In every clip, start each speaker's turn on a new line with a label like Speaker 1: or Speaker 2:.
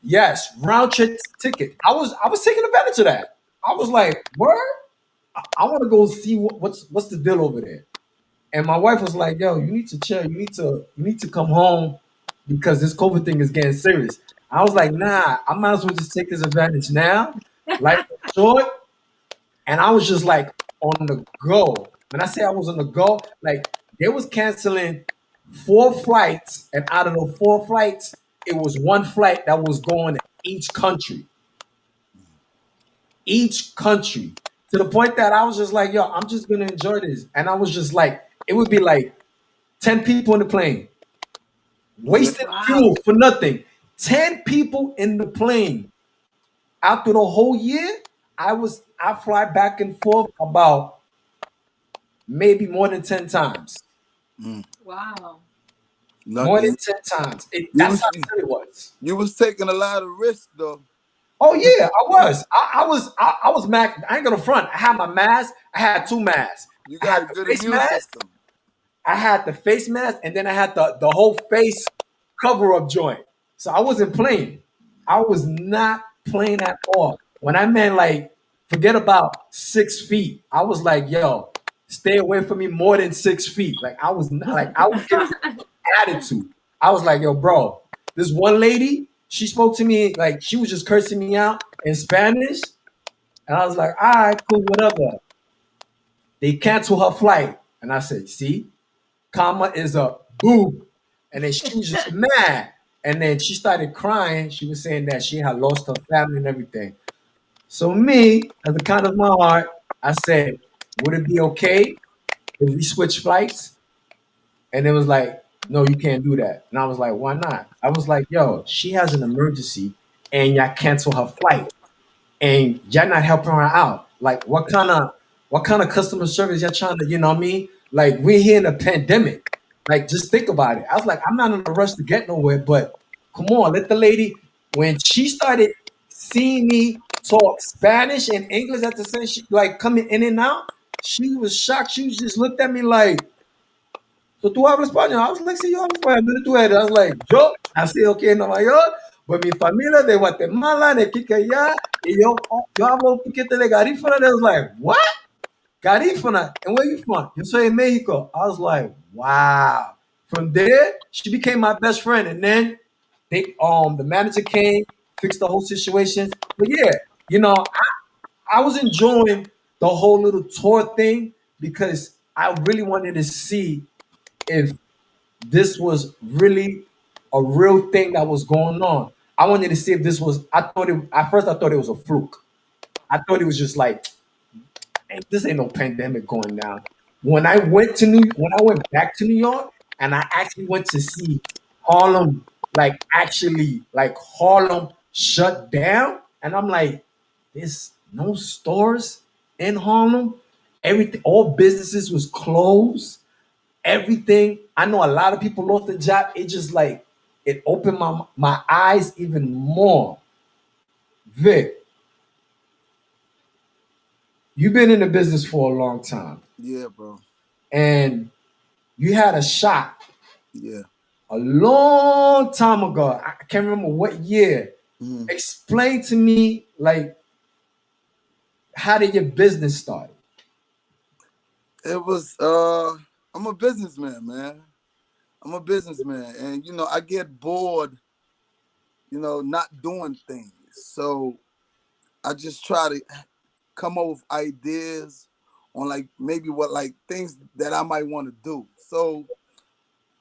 Speaker 1: Yes, round trip ticket. I was taking advantage of that. I was like, word, I want to go see what's the deal over there. And my wife was like, yo, you need to chill. You need to come home because this COVID thing is getting serious. I was like, nah, I might as well just take this advantage now. Life is short. And I was just like on the go. When I say I was on the go, like they was canceling 4 flights, and out of the 4 flights, it was one flight that was going to each country. Each country. To the point that I was just like, yo, I'm just gonna enjoy this. And I was just like, it would be like 10 people in the plane,
Speaker 2: Yeah.
Speaker 1: wasting fuel for nothing. 10 people in the plane. After the whole year, I fly back and forth about maybe more than 10 times.
Speaker 2: Mm.
Speaker 1: More
Speaker 2: Lucky.
Speaker 1: than 10 times.
Speaker 2: You
Speaker 1: That's
Speaker 2: was
Speaker 1: how good it was.
Speaker 2: you was taking a lot of risks though.
Speaker 1: Oh yeah, I was. I was mad. I ain't gonna front. I had my mask. I had 2 masks.
Speaker 2: You
Speaker 1: I had
Speaker 2: got a
Speaker 1: the
Speaker 2: good
Speaker 1: face
Speaker 2: immune
Speaker 1: mask.
Speaker 2: system.
Speaker 1: I had the face mask, and then I had the whole face cover up joint. So I wasn't playing. I was not playing at all. When I meant like forget about 6 feet, I was like, yo, stay away from me more than 6 feet. Like I was not like I was giving attitude. I was like, yo, bro, this one lady, she spoke to me like she was just cursing me out in Spanish. And I was like, all right, cool, whatever. They canceled her flight. And I said, see, comma is a boob. And then she was just mad. And then she started crying. She was saying that she had lost her family and everything. So me, as the kind of my heart, I said, would it be okay if we switch flights? And it was like, no, you can't do that. And I was like, why not? I was like, yo, she has an emergency and y'all cancel her flight and y'all not helping her out. Like what kind of customer service y'all trying to, you know what I mean? Like we're here in a pandemic. Like just think about it. I was like, I'm not in a rush to get nowhere, but come on, let the lady when she started seeing me talk Spanish and English at the same she like coming in and out, she was shocked. She just looked at me like, so tú hablas español. I was like, sí, yo hablo español. ¿Dónde tú eres? I was like, yo nací aquí en Nueva York, pues mi familia de Guatemala, de aquí que allá, y yo hablo un poquito de Garifuna. They was like, what? Garifuna? And where you from? Yo soy de Mexico. I was like, wow. From there, she became my best friend. And then the manager came, fixed the whole situation. But yeah, I was enjoying the whole little tour thing because I really wanted to see if this was really a real thing that was going on. I wanted to see if this was. I thought it at first. I thought it was a fluke. I thought it was just like, "Hey, this ain't no pandemic going down." When I went back to New York, and I actually went to see Harlem, like actually, like Harlem shut down, and I'm like, there's no stores in Harlem. Everything, all businesses was closed everything. I know a lot of people lost their job. It just like it opened my eyes even more. Vic, you've been in the business for a long time,
Speaker 2: Yeah, bro.
Speaker 1: and you had a shot
Speaker 2: Yeah.
Speaker 1: a long time ago. I can't remember what year.
Speaker 2: Mhm.
Speaker 1: Explain to me, like, how did your business start?
Speaker 2: It was I'm a businessman, man. I'm a businessman, and I get bored, not doing things. So I just try to come up with ideas on like maybe what like things that I might want to do. So,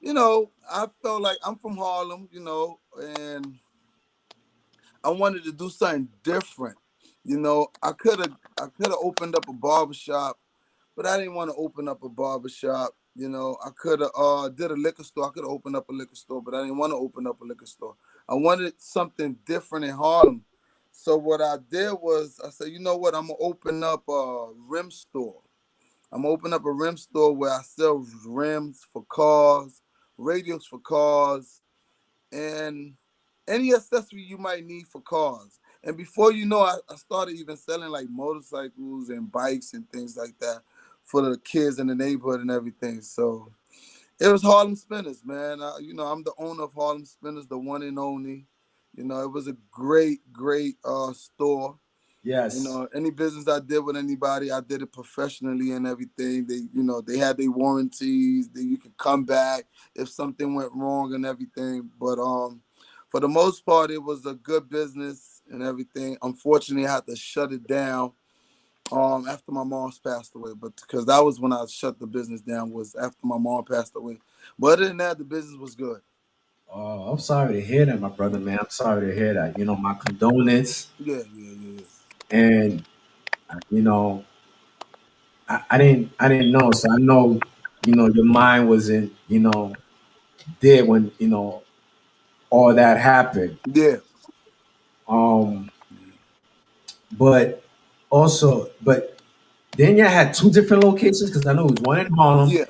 Speaker 2: I felt like I'm from Harlem, and I wanted to do something different. I could have opened up a barbershop, but I didn't want to open up a barbershop. I could have did a liquor store. I could have opened up a liquor store, but I didn't want to open up a liquor store. I wanted something different in Harlem. So what I did was I said, you know what, I'm gonna open up a rim store. I'm gonna open up a rim store where I sell rims for cars, radios for cars, and any accessory you might need for cars. And before you know, I started even selling like motorcycles and bikes and things like that for the kids in the neighborhood and everything. So it was Harlem Spinners, man. I'm the owner of Harlem Spinners, the one and only. You know, it was a great store. You
Speaker 1: Yes.
Speaker 2: know, any business I did with anybody, I did it professionally and everything. They, you know, they had their warranties. That you could come back if something went wrong and everything. But for the most part, it was a good business and everything. Unfortunately, I had to shut it down after my mom's passed away. But because that was when I shut the business down, was after my mom passed away. But other than that, the business was good.
Speaker 1: Oh, I'm sorry to hear that, my brother, man. I'm sorry to hear that. My condolence.
Speaker 2: Yeah.
Speaker 1: And you know, I didn't know. So I know, your mind wasn't, there when, all that happened.
Speaker 2: Yeah.
Speaker 1: Um, but but then you had two different locations because I know it was one in Harlem.
Speaker 2: Yeah.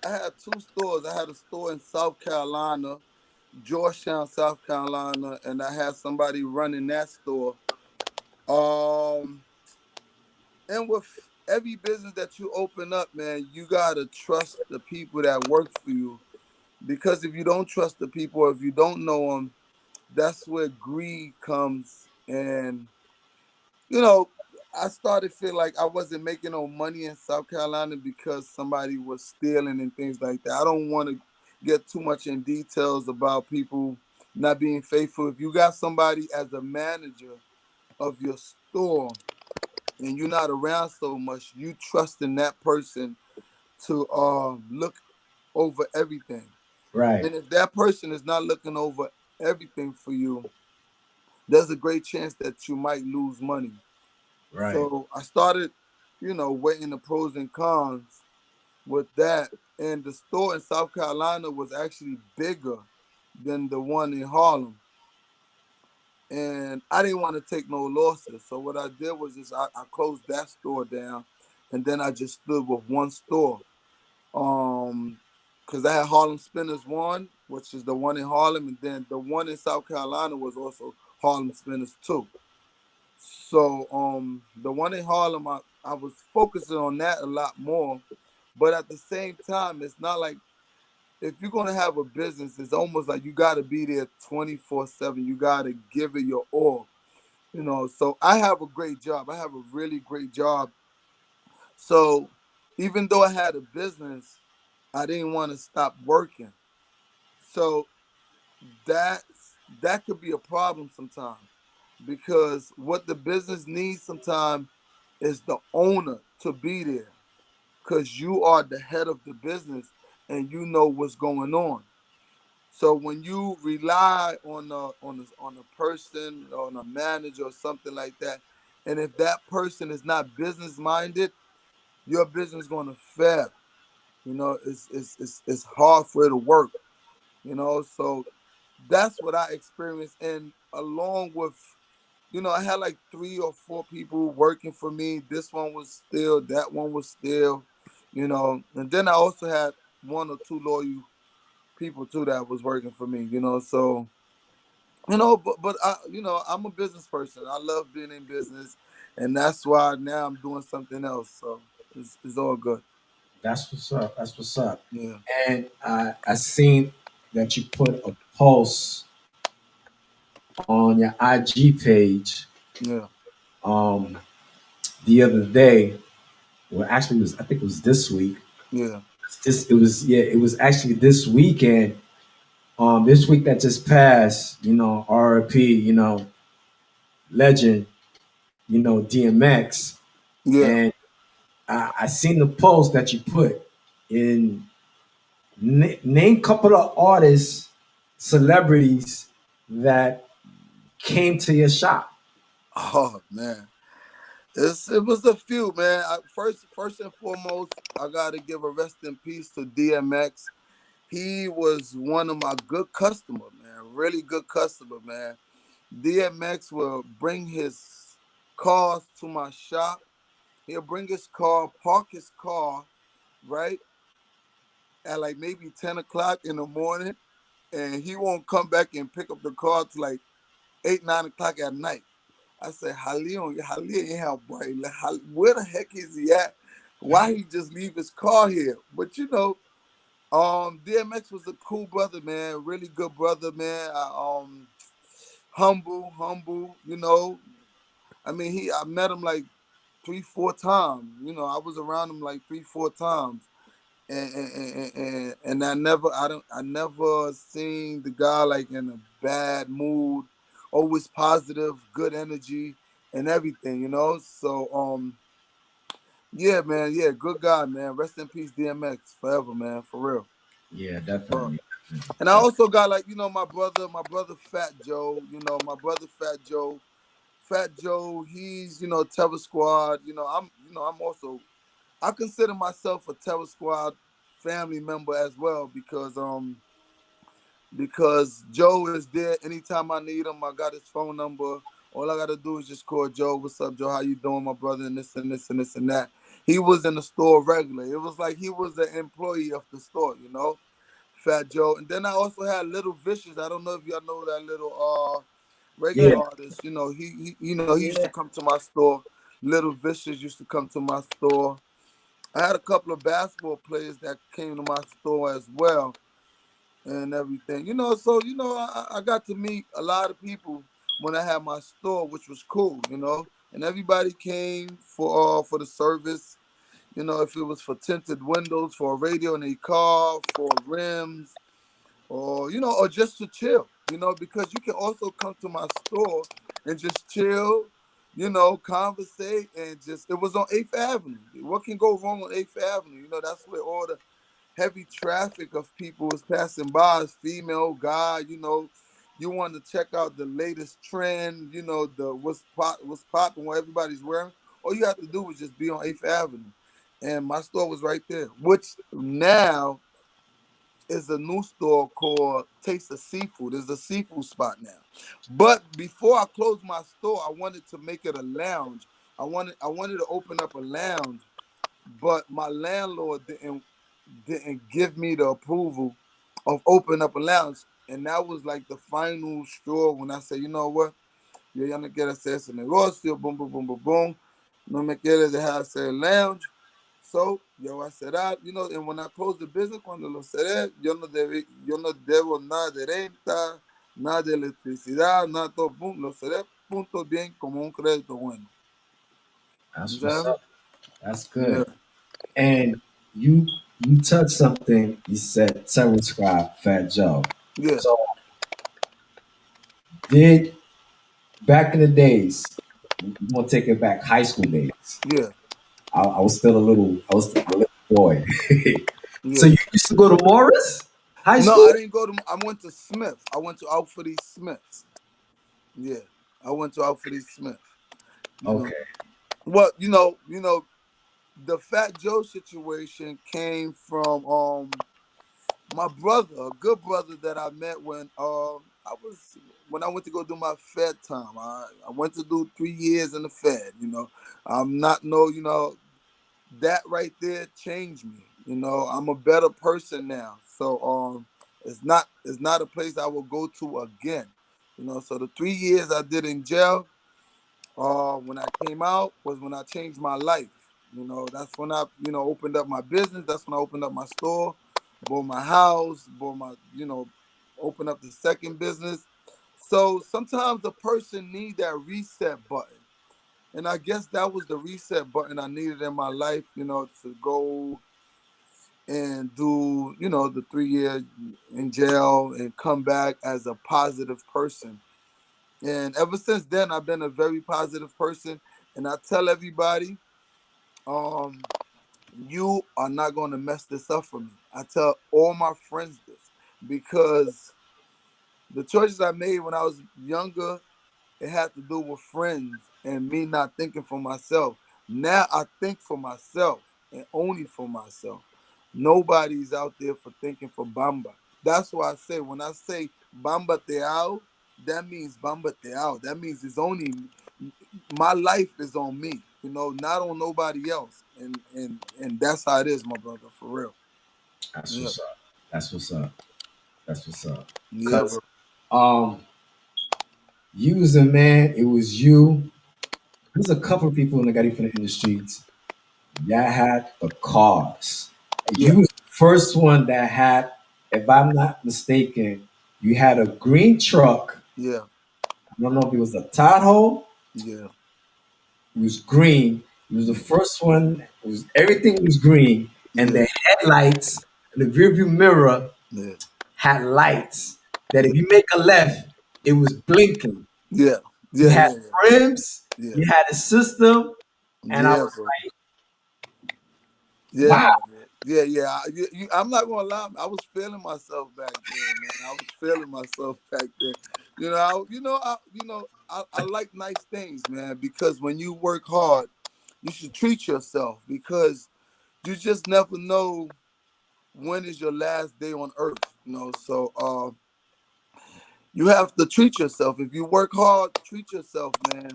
Speaker 2: I had two stores. I had a store in South Carolina, Georgetown, South Carolina, and I had somebody running that store. Um, and with every business that you open up, man, you gotta trust the people that work for you. Because if you don't trust the people, or if you don't know them, that's where greed comes. And you know, I started feel like I wasn't making no money in South Carolina because somebody was stealing and things like that. I don't want to get too much in details about people not being faithful. If you got somebody as a manager of your store and you're not around so much, you trust in that person to look over everything.
Speaker 1: Right,
Speaker 2: And if that person is not looking over everything for you, there's a great chance that you might lose money.
Speaker 1: right,
Speaker 2: So I started, weighing the pros and cons with that. And the store in South Carolina was actually bigger than the one in Harlem. And I didn't want to take no losses. So what I did was just I closed that store down and then I just stood with one store. Because I had Harlem Spinners one, which is the one in Harlem, and then the one in South Carolina was also Harlem Spinners two. So the one in Harlem, I was focusing on that a lot more. But at the same time, it's not like if you're gonna have a business, it's almost like you gotta be there 24/7. You gotta give it your all. So I have a great job. I have a really great job. So even though I had a business, I didn't want to stop working. So that could be a problem sometimes because what the business needs sometimes is the owner to be there because you are the head of the business and you know what's going on. So when you rely on a person, on a manager or something like that, and if that person is not business minded, your business is gonna fail. It's hard for it to work. So that's what I experienced. And along with, I had like 3 or 4 people working for me. This one was still, that one was still, and then I also had 1 or 2 loyal people too that was working for me. So, but I'm a business person. I love being in business, and that's why now I'm doing something else. So it's all good.
Speaker 1: that's what's up. That's what's up.
Speaker 2: Yeah,
Speaker 1: And I seen that you put a post on your IG page
Speaker 2: yeah,
Speaker 1: um, the other day. Well, actually, I think it was this week.
Speaker 2: yeah,
Speaker 1: It was actually this weekend. This week that just passed. RIP. Legend. DMX.
Speaker 2: yeah.
Speaker 1: And I seen the post that you put in. Name couple of artists, celebrities that came to your shop.
Speaker 2: Oh man. It was a few, man. First and foremost, I gotta give a rest in peace to DMX. He was one of my good customer, man. Really good customer, man. DMX will bring his cars to my shop. He'll bring his car, park his car, right, at like maybe 10 o'clock in the morning, and he won't come back and pick up the car till like 8, 9 o'clock at night. I said, Halil ain't how boy. Like, where the heck is he at? Why he just leave his car here? But DMX was a cool brother, man. Really good brother, man. humble. You know, I mean, I met him like 3, 4 times. You know, I was around him like 3, 4 times, and I never seen the guy like in a bad mood, always positive, good energy, and everything. You know, so yeah, man, yeah, good guy, man. Rest in peace, DMX, forever, man, for real.
Speaker 1: Yeah,
Speaker 2: But
Speaker 1: definitely.
Speaker 2: and I also got like my brother Fat Joe. You know, my brother Fat Joe. Fat Joe, he's Terror Squad. I'm also I consider myself a Terror Squad family member as well because Joe is there anytime I need him. I got his phone number. All I gotta do is just call Joe. What's up, Joe? How you doing, my brother? And this and this and this and that. He was in the store regular. It was like he was an employee of the store, Fat Joe. And then I also had Little Vicious. I don't know if y'all know that little reggae
Speaker 1: Yeah,
Speaker 2: artist. He used to
Speaker 1: yeah,
Speaker 2: come to my store. Little Vicious used to come to my store. I had a couple of basketball players that came to my store as well and everything. So I got to meet a lot of people when I had my store, which was cool. And everybody came for the service. If it was for tinted windows, for a radio in a car, for rims, or just to chill. Because you can also come to my store and just chill. Conversate and just. It was on 8th Avenue. What can go wrong on 8th Avenue? That's where all the heavy traffic of people was passing by, as female, guy. You want to check out the latest trend. The what's popping, what everybody's wearing. All you have to do was just be on 8th Avenue, and my store was right there. Which now is a new store called Taste of Seafood. It's a seafood spot now. But before I closed my store, I wanted to make it a lounge. I wanted to open up a lounge, but my landlord didn't give me the approval of opening up a lounge. And that was like the final straw when I said, you know what? Yo ya no quiero hacer ese negocio, boom, boom, boom, boom, boom. No me quieres dejar hacer lounge. So, yo voy a cerrar, and when I closed the business, cuando lo cerré, yo no debo nada de renta, nada de electricidad, nada, todo, boom, lo cerré, punto bien, como un crédito bueno. You
Speaker 1: that's what's
Speaker 2: understand?
Speaker 1: up. That's
Speaker 2: Yeah,
Speaker 1: good. And you touched something. You said Terror Squad, Fat Joe.
Speaker 2: yeah,
Speaker 1: So did back in the days, we're gonna take it back, high school days.
Speaker 2: yeah,
Speaker 1: I was still a little boy. So
Speaker 2: yeah.
Speaker 1: you used to go to Morris High
Speaker 2: No,
Speaker 1: School?
Speaker 2: I didn't go to. I went to Smith. I went to Alfred Smith. Yeah, I went to Alfred Smith. You know,
Speaker 1: Okay.
Speaker 2: well, the Fat Joe situation came from my brother, a good brother that I met when I went to go do my Fed time. I went to do 3 years in the Fed. I'm not no that right there changed me. I'm a better person now. So it's not a place I will go to again. So the 3 years I did in jail, when I came out was when I changed my life. That's when I opened up my business. That's when I opened up my store, bought my house, opened up the second business. So sometimes a person need that reset button. And I guess that was the reset button I needed in my life, to go and do, the 3 year in jail and come back as a positive person. And ever since then, I've been a very positive person. And I tell everybody, um, you are not going to mess this up for me. I tell all my friends this because the choices I made when I was younger, it had to do with friends and me not thinking for myself. Now I think for myself and only for myself. Nobody's out there for thinking for Bamba. That's why I say when I say Bamba te amo, that means Bamba te amo. That means it's only my life is on me, not on nobody else. And that's how it is, my brother, for real.
Speaker 1: That's
Speaker 2: Yeah.
Speaker 1: what's up. That's what's up. That's what's up.
Speaker 2: Yeah,
Speaker 1: Cause
Speaker 2: bro.
Speaker 1: you was a man, it was you. There's a couple of people in the GARIFUNA industries that had the cars.
Speaker 2: Yeah.
Speaker 1: You was the first one that had, if I'm not mistaken, you had a green truck
Speaker 2: Yeah.
Speaker 1: I don't know if it was a Tahoe.
Speaker 2: Yeah.
Speaker 1: It was green. It was the first one. It was everything was green, and
Speaker 2: Yeah.
Speaker 1: the headlights and the rearview mirror
Speaker 2: Yeah.
Speaker 1: had lights that if you make a left, it was blinking.
Speaker 2: Yeah.
Speaker 1: You
Speaker 2: Yeah.
Speaker 1: had
Speaker 2: Yeah.
Speaker 1: rims,
Speaker 2: Yeah.
Speaker 1: you had a system, and I
Speaker 2: Yeah,
Speaker 1: was
Speaker 2: bro.
Speaker 1: like,
Speaker 2: Yeah,
Speaker 1: wow.
Speaker 2: man. Yeah, yeah. I'm not gonna lie. I was feeling myself back then, man. I was feeling myself back then. I like nice things, man. Because when you work hard, you should treat yourself because you just never know when is your last day on earth. So you have to treat yourself. If you work hard, treat yourself, man.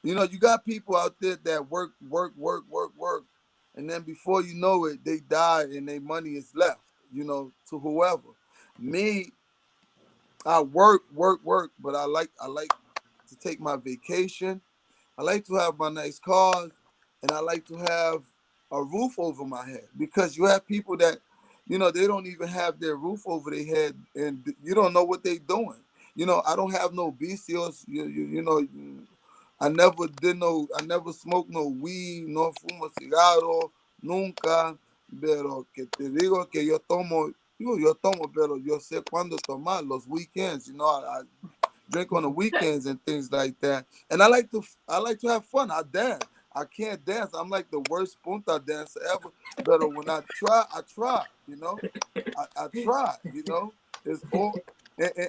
Speaker 2: You got people out there that work, work, work, work, work, and then before you know it, they die and their money is left, to whoever. Me, I work, work, work, but I like to take my vacation. I like to have my nice cars, and I like to have a roof over my head because you have people that, they don't even have their roof over their head, and you don't know what they're doing. I don't have no vicios. I never smoked no weed, no fumo cigarro, nunca. Pero que te digo que yo tomo, pero yo sé cuándo tomar los weekends. I drink on the weekends and things like that. And I like to have fun. I dance. I can't dance. I'm like the worst punta dancer ever. But when I try, I try. I try. It's all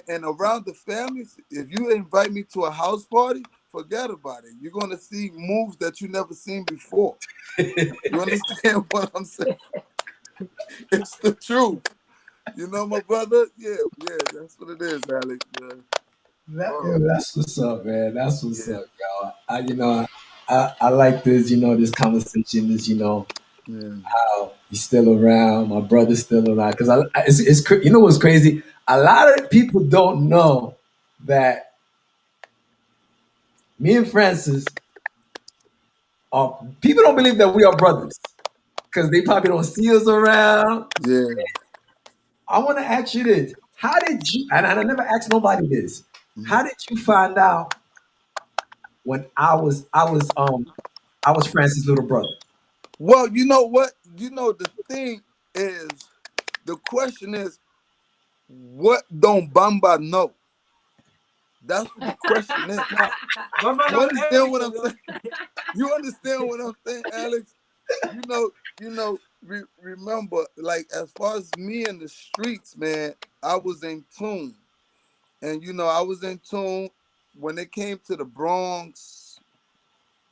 Speaker 2: and around the families. If you invite me to a house party, forget about it. You're gonna see moves that you never seen before. You understand what I'm saying? It's the truth. My brother. Yeah, yeah. That's what it is, Alex. Man. Oh,
Speaker 1: That's what's up, man. That's what's
Speaker 2: yeah,
Speaker 1: up, y'all. I like this, this conversation is,
Speaker 2: yeah.
Speaker 1: how he's still around, my brother's still around. Because you know what's crazy? A lot of people don't know that me and Francis are, people don't believe that we are brothers because they probably don't see us around.
Speaker 2: Yeah.
Speaker 1: I want to ask you this. How did you, and I never asked nobody this,
Speaker 2: Mhm.
Speaker 1: how did you find out when I was Francis' little brother?
Speaker 2: Well, you know what? The thing is, the question is, what don't Bamba know? That's what the question is.
Speaker 3: No, Bamba
Speaker 2: You
Speaker 3: knows
Speaker 2: understand what
Speaker 3: everything,
Speaker 2: I'm
Speaker 3: bro.
Speaker 2: saying? You understand what I'm saying, Alex? Remember, like as far as me in the streets, man, I was in tune. And I was in tune when it came to the Bronx.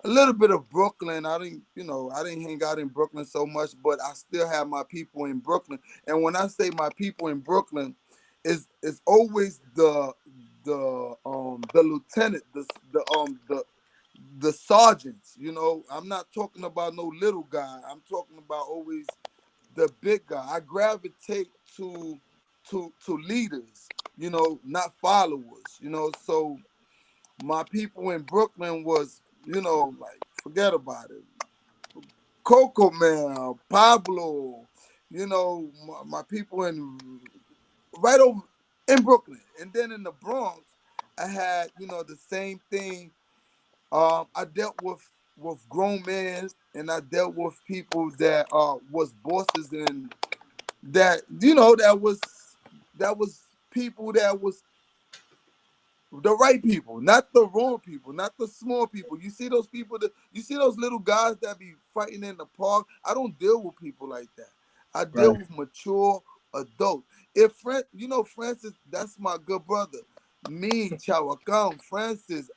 Speaker 2: A little bit of Brooklyn. I didn't hang out in Brooklyn so much, but I still have my people in Brooklyn. And when I say my people in Brooklyn, it's always the lieutenant, the sergeants. I'm not talking about no little guy. I'm talking about always the big guy. I gravitate to leaders, not followers. So my people in Brooklyn was, like forget about it. Coco Man, Pablo, my people in right over in Brooklyn. And then in the Bronx, I had, the same thing. I dealt with grown men and I dealt with people that was bosses and that was people that was the right people, not the wrong people, not the small people. You see those people you see those little guys that be fighting in the park. I don't deal with people like that. I deal
Speaker 1: Right.
Speaker 2: with mature adults. If Francis, that's my good brother. Me, Chawakam, Francis,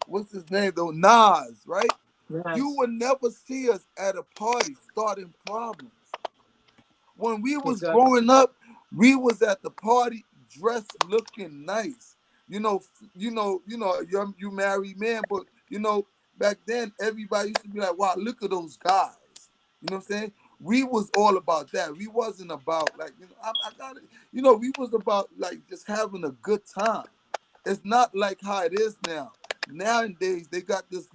Speaker 2: what's his name though? Nas, right? You
Speaker 3: Yes,
Speaker 2: would never see us at a party starting problems. When we was
Speaker 3: exactly.
Speaker 2: growing up, we was at the party dressed looking nice. You married man, but back then everybody used to be like, wow, look at those guys. You know what I'm saying? We was all about that. We wasn't about like, I got it. We was about like just having a good time. It's not like how it is now. Nowadays they got this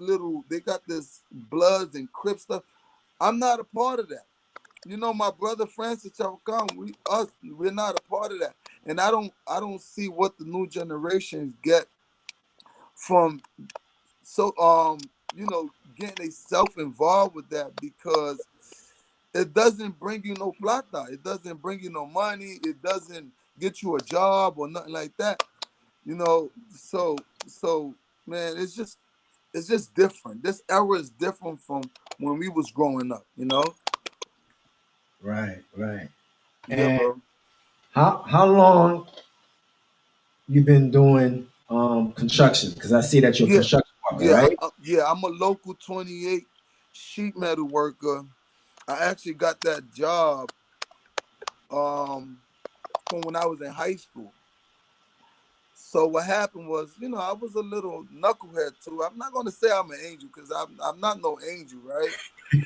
Speaker 2: Bloods and Crips stuff. I'm not a part of that. My brother Francis Chavcon, we're not a part of that. And I don't see what the new generations get from so getting themselves involved with that, because it doesn't bring you no plata, it doesn't bring you no money, it doesn't get you a job or nothing like that. So man, it's just different. This era is different from when we was growing up.
Speaker 1: Right, right.
Speaker 2: Yeah,
Speaker 1: And
Speaker 2: bro.
Speaker 1: how long you been doing construction? Because I see that you're a
Speaker 2: Yeah,
Speaker 1: construction worker,
Speaker 2: yeah,
Speaker 1: right?
Speaker 2: I'm a local 28 sheet metal worker. I actually got that job um from when I was in high school. So what happened was, I was a little knucklehead too. I'm not gonna say I'm an angel, because I'm not no angel, right?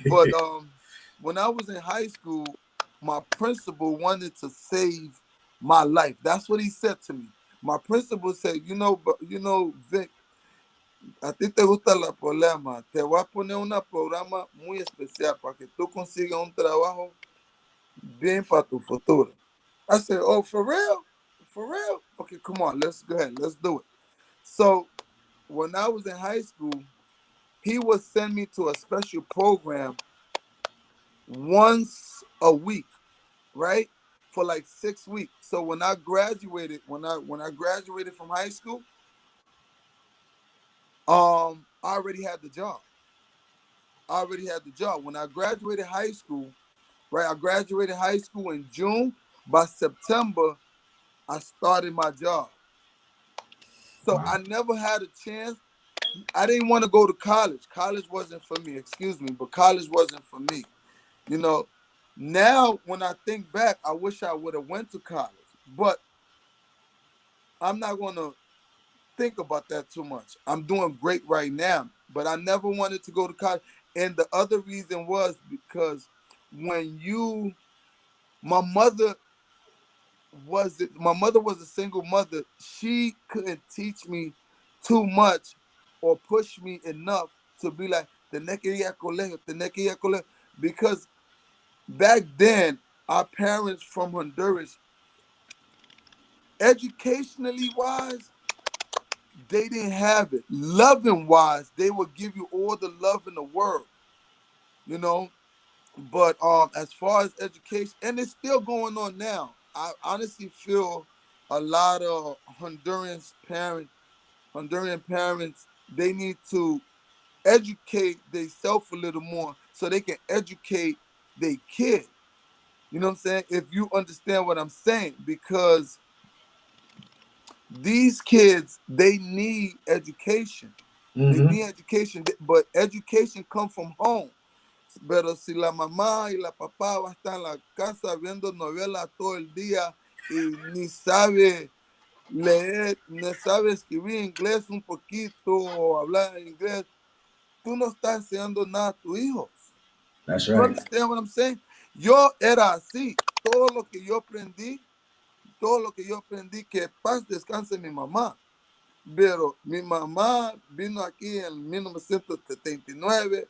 Speaker 2: But when I was in high school, my principal wanted to save my life. That's what he said to me. My principal said, Vic, a ti te gusta la problema, te voy a poner un programa muy especial para que tú consigas un trabajo bien para tu futuro. I said, oh, for real? For real? Okay, come on, let's go ahead, let's do it. So when I was in high school, he would send me to a special program once a week, right? For like 6 weeks. So when I graduated, when I graduated from high school, I already had the job. I already had the job. When I graduated high school, right? I graduated high school in June. By September, I started my job. So
Speaker 1: Wow.
Speaker 2: I never had a chance. I didn't want to go to college. College wasn't for me, excuse me, but college wasn't for me. You know, now when I think back, I wish I would have went to college. But I'm not going to think about that too much. I'm doing great right now, but I never wanted to go to college. And the other reason was because when you my mother my mother was a single mother. She couldn't teach me too much or push me enough to be like tenés que ir a colegio, tenés que ir a colegio, because back then our parents from Honduras, educationally wise, they didn't have it. Loving wise, they would give you all the love in the world, you know. But as far as education, and it's still going on now. I honestly feel a lot of Honduran parents, they need to educate themselves a little more so they can educate their kid. You know what I'm saying? If you understand what I'm saying, because these kids, they need education. They
Speaker 1: Mm-hmm.
Speaker 2: need education, but education comes from home. Pero si la mamá y la papá va a estar en la casa viendo novelas todo el día y ni sabe leer, ni sabe escribir inglés un poquito o hablar inglés, tú no estás enseñando nada a tus hijos.
Speaker 1: That's
Speaker 2: You
Speaker 1: right.
Speaker 2: understand what I'm saying? Yo era así. Todo lo que yo aprendí, que paz descanse mi mamá. Pero mi mamá vino aquí en 1979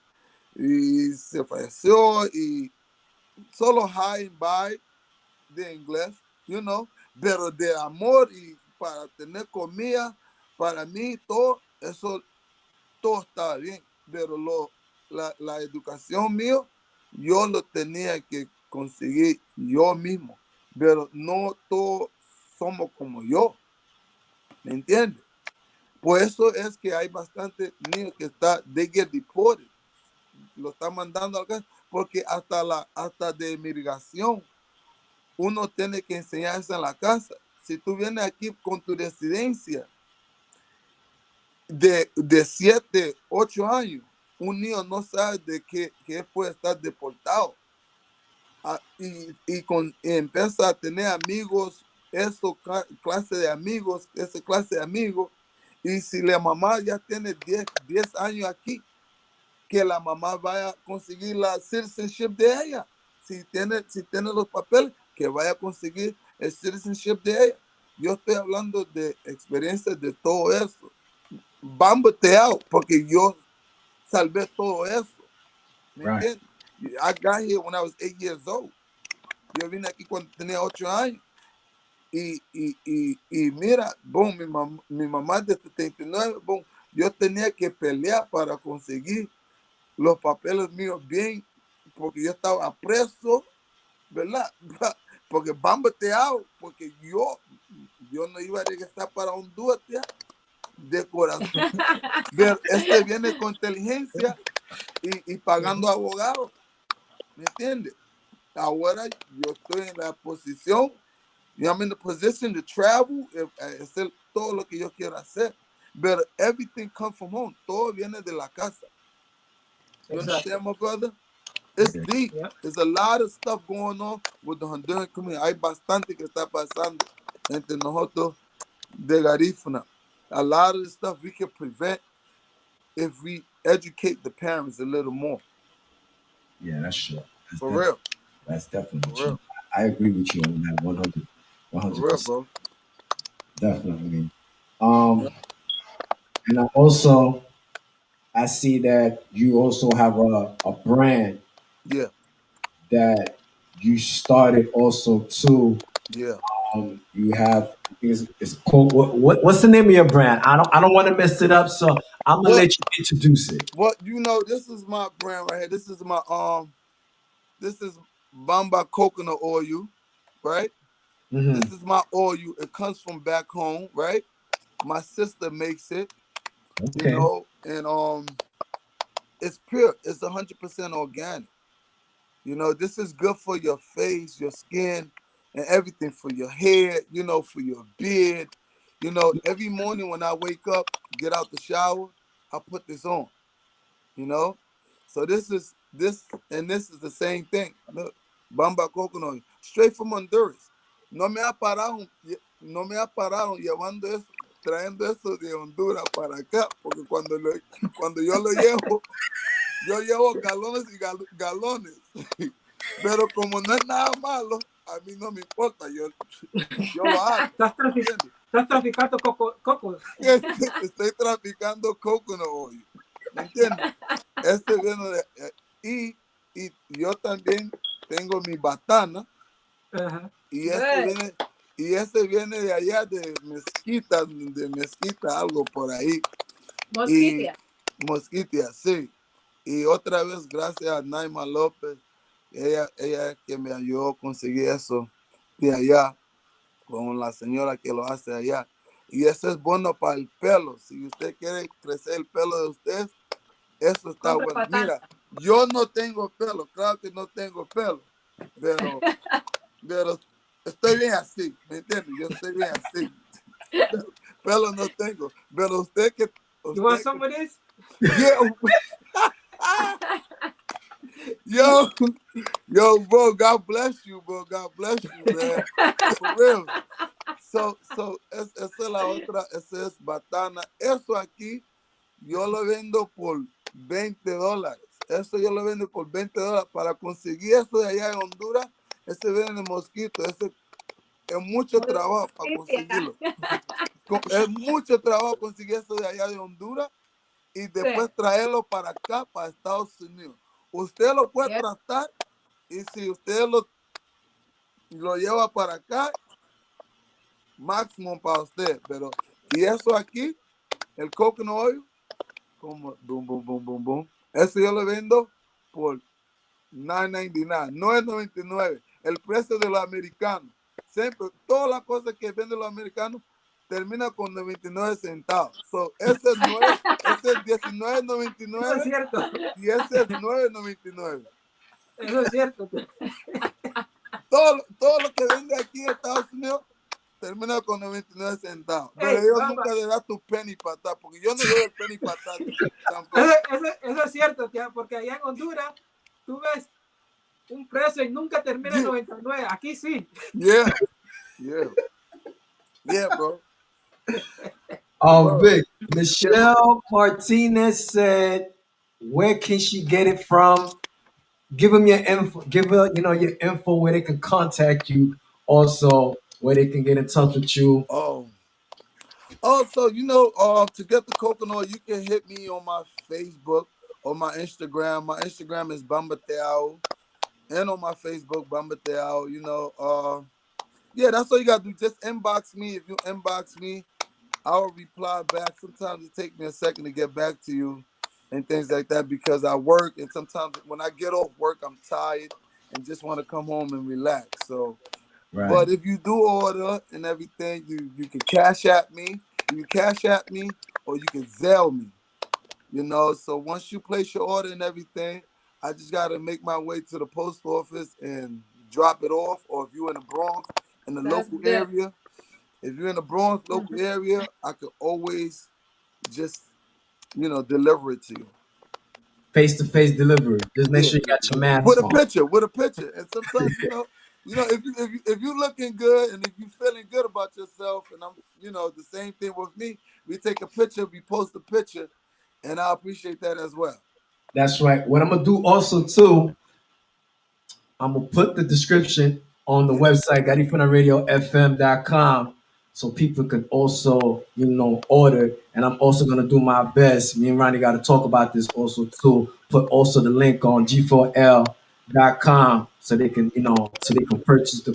Speaker 2: y se falleció, y solo high and by de inglés, pero de amor y para tener comida, para mí todo eso, todo estaba bien, pero la educación mío, yo lo tenía que conseguir yo mismo, pero no todos somos como yo, ¿me entiendes? Por eso es que hay bastante niños que they get deported, lo están mandando acá, porque hasta de migración, uno tiene que enseñarse en la casa. Si tú vienes aquí con tu residencia de 7, 8 años, un niño no sabe de que puede estar deportado. Y empieza a tener amigos, esa clase de amigos. Y si la mamá ya tiene 10 años aquí, que la mamá vaya a conseguir la citizenship de ella. Si tiene los papeles, que vaya a conseguir el citizenship de ella. Yo estoy hablando de experiencias de todo eso. Bamba te out, porque yo salvé todo eso. ¿Me
Speaker 1: Right.
Speaker 2: entiendes? I got here when I was 8 years old. Yo vine aquí cuando tenía 8 años. Y mira, boom, mi mamá de 79, boom, yo tenía que pelear para conseguir los papeles míos bien, porque yo estaba preso, ¿verdad? Porque Bamba te hago, porque yo no iba a regresar para Honduras, tía, de corazón. Pero este viene con inteligencia y pagando abogado, ¿me entiendes? Ahora yo estoy en la posición, I'm in the position to travel, hacer todo lo que yo quiero hacer. But everything comes from home. Todo viene de la casa. You understand, my brother? It's deep.
Speaker 1: Yeah.
Speaker 2: There's a lot of stuff going on with the Honduran community. Hay bastante que está pasando entre nosotros de GARIFUNA. A lot of the stuff we can prevent if we educate the parents a little more.
Speaker 1: Yeah, that's true.
Speaker 2: For real.
Speaker 1: That's definitely
Speaker 2: For
Speaker 1: true.
Speaker 2: real.
Speaker 1: I agree with you on that 100,
Speaker 2: For real,
Speaker 1: 100%.
Speaker 2: bro.
Speaker 1: Definitely.
Speaker 2: Yeah.
Speaker 1: And also, I see that you also have a brand
Speaker 2: Yeah.
Speaker 1: that you started also too.
Speaker 2: Yeah.
Speaker 1: You have it's called what's the name of your brand? I don't want to mess it up, so I'm gonna
Speaker 2: What
Speaker 1: let you introduce it.
Speaker 2: this is my brand right here. This is Bamba Coconut Oil, right? This
Speaker 1: Hmm.
Speaker 2: is my oil. It comes from back home, right? My sister makes it,
Speaker 1: Okay.
Speaker 2: and it's pure. It's 100% organic. This is good for your face, your skin, and everything, for your hair, for your beard. Every morning when I wake up, get out the shower, I put this on, you know. So this is the same thing. Look, Bamba Coconut Oil, straight from Honduras. No me ha parado llevando eso, trayendo eso de Honduras para acá, porque cuando yo lo llevo, yo llevo galones y galones. Pero como no es nada malo, a mí no me importa, yo lo hago. ¿Entiendes?
Speaker 3: Estás traficando coco.
Speaker 2: Estoy traficando coconut oil. ¿Me entiendes? Este viene y yo también tengo mi batana,
Speaker 3: Ajá.
Speaker 2: y ese viene de allá de Mezquita, algo por ahí.
Speaker 4: Mosquitia.
Speaker 2: Y Mosquitia, sí. Y otra vez, gracias a Naima López, ella es que me ayudó a conseguir eso de allá, con la señora que lo hace allá. Y eso es bueno para el pelo. Si usted quiere crecer el pelo de usted, eso está
Speaker 4: Compre
Speaker 2: bueno.
Speaker 4: batana.
Speaker 2: Mira, yo no tengo pelo, claro que no tengo pelo, pero estoy bien así, ¿me entiendes? Yo estoy bien así. Pelo no tengo, pero usted que...
Speaker 3: You want some of this?
Speaker 2: Yo, bro, God bless you, bro. God bless you, man. For real. So, esa es la otra, esa es batana. Eso aquí, yo lo vendo por $20. Eso yo lo vendo por $20. Para conseguir eso de allá en Honduras, ese viene en Mosquito. Ese es mucho trabajo para conseguirlo. Es mucho trabajo conseguir eso de allá de Honduras y después traerlo para acá, para Estados Unidos. Usted lo puede tratar, y si usted lo lleva para acá, máximo para usted. Y eso aquí, el coconut oil, como boom, boom, boom, boom, boom. Eso yo lo vendo por $9.99, $9.99. El precio de los americanos. Siempre, todas las cosas que venden los americanos termina con 99 centavos. So, ese es $19.99.
Speaker 3: Eso es cierto.
Speaker 2: Y ese es $9.99.
Speaker 3: Eso es cierto.
Speaker 2: Todo lo que vende aquí en Estados Unidos termina con 99 centavos. Pero ellos nunca le dan tu penny para atrás, porque yo no doy el penny para atrás tampoco.
Speaker 3: Eso es cierto, tía, porque allá en Honduras tú ves un precio y nunca termina en 99. Aquí sí.
Speaker 2: Yeah, bro.
Speaker 1: Vic, Michelle Martinez said, where can she get it from? Give them your info. Give her, your info where they can contact you. Also, where they can get in touch with you.
Speaker 2: Also, to get the coconut oil, you can hit me on my Facebook or my Instagram. My Instagram is Bamba Coconut Oil, and on my Facebook, Bamba Coconut Oil. Yeah, that's all you gotta do. Just inbox me. If you inbox me, I'll reply back. Sometimes it takes me a second to get back to you and things like that because I work, and sometimes when I get off work, I'm tired and just want to come home and relax. So,
Speaker 1: Right.
Speaker 2: but if you do order and everything, you can cash at me. You can cash at me, or you can Zelle me. You know, so once you place your order and everything, I just gotta make my way to the post office and drop it off. Or if you're in the Bronx, in the
Speaker 3: That's
Speaker 2: local
Speaker 3: that.
Speaker 2: area, if you're in the Bronx local area, I could always just deliver it to you.
Speaker 1: Face to face delivery. Just make
Speaker 2: Yeah,
Speaker 1: sure you got your
Speaker 2: with
Speaker 1: mask
Speaker 2: a
Speaker 1: on.
Speaker 2: picture, with a picture. And sometimes if you looking good and if you feeling good about yourself, and I'm the same thing with me. We take a picture, we post a picture, and I appreciate that as well.
Speaker 1: That's right. What I'm gonna do also too, I'm gonna put the description on the
Speaker 2: Yeah,
Speaker 1: website garifunaradiofm.com so people can also, order. And I'm also gonna do my best. Me and Ronnie gotta talk about this also too. Put also the link on g4l.com so they can, purchase the,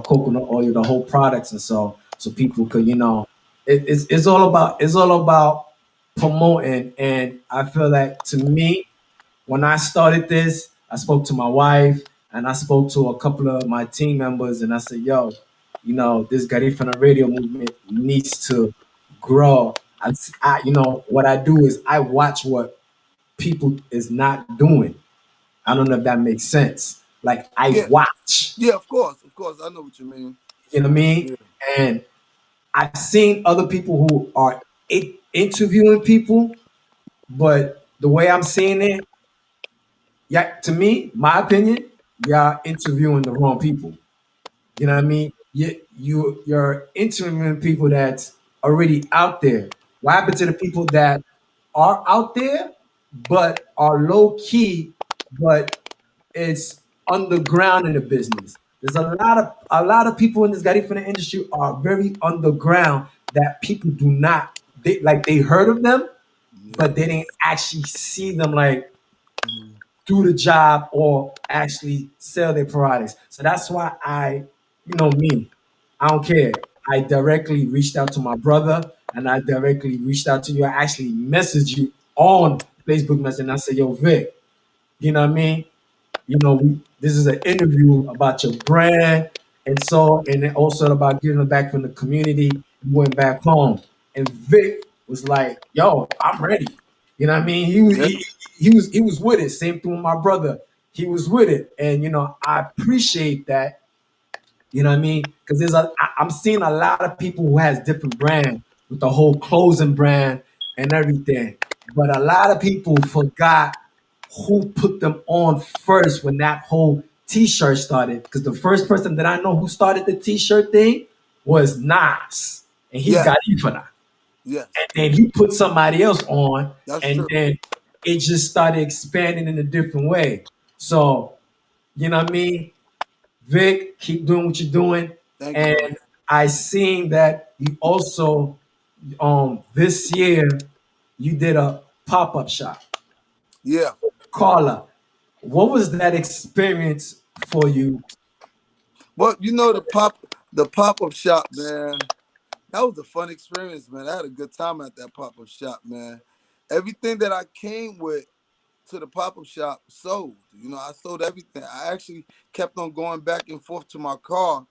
Speaker 1: coconut oil, the whole products and so people could, it's all about promoting. And I feel like to me, when I started this, I spoke to my wife and I spoke to a couple of my team members, and I said, "Yo, this Garifuna radio movement needs to grow." What I do is I watch what people is not doing. I don't know if that makes sense. Like I
Speaker 2: yeah,
Speaker 1: watch,
Speaker 2: yeah. Of course, I know what you mean.
Speaker 1: you know what I mean?
Speaker 2: Yeah,
Speaker 1: And I've seen other people who are interviewing people, but the way I'm seeing it, yeah, to me, my opinion, you're interviewing the wrong people. You know what I mean? You're interviewing people that's already out there. What happened to the people that are out there but are low key, but it's underground in the business? There's a lot of people in this Garifuna industry are very underground that people do not they heard of them,
Speaker 2: yeah.
Speaker 1: but they didn't actually see them like
Speaker 2: Mhm.
Speaker 1: do the job or actually sell their products. So that's why me, I don't care. I directly reached out to my brother and I directly reached out to you. I actually messaged you on Facebook Messenger and I said, yo, Vic, you know what I mean? This is an interview about your brand and then also about giving back from the community. You went back home. And Vic was like, yo, I'm ready. You know what I mean? He was
Speaker 2: Yeah,
Speaker 1: he was with it. Same thing with my brother. He was with it. And I appreciate that, you know what I mean? Because I'm seeing a lot of people who has different brands with the whole clothing brand and everything. But a lot of people forgot who put them on first when that whole T-shirt started. Because the first person that I know who started the T-shirt thing was Nas, and he
Speaker 2: yes,
Speaker 1: got Ifana.
Speaker 2: yes.
Speaker 1: And then he put somebody else on,
Speaker 2: That's
Speaker 1: and
Speaker 2: true.
Speaker 1: then it just started expanding in a different way. So you know what I mean? Vic, keep doing what you're doing.
Speaker 2: Thank you, brother.
Speaker 1: And I seen that you also this year you did a pop-up shop.
Speaker 2: Yeah.
Speaker 1: Carla, what was that experience for you?
Speaker 2: Well, the pop up shop, man. That was a fun experience, man. I had a good time at that pop up shop, man. Everything that I came with to the pop up shop sold. I sold everything. I actually kept on going back and forth to my car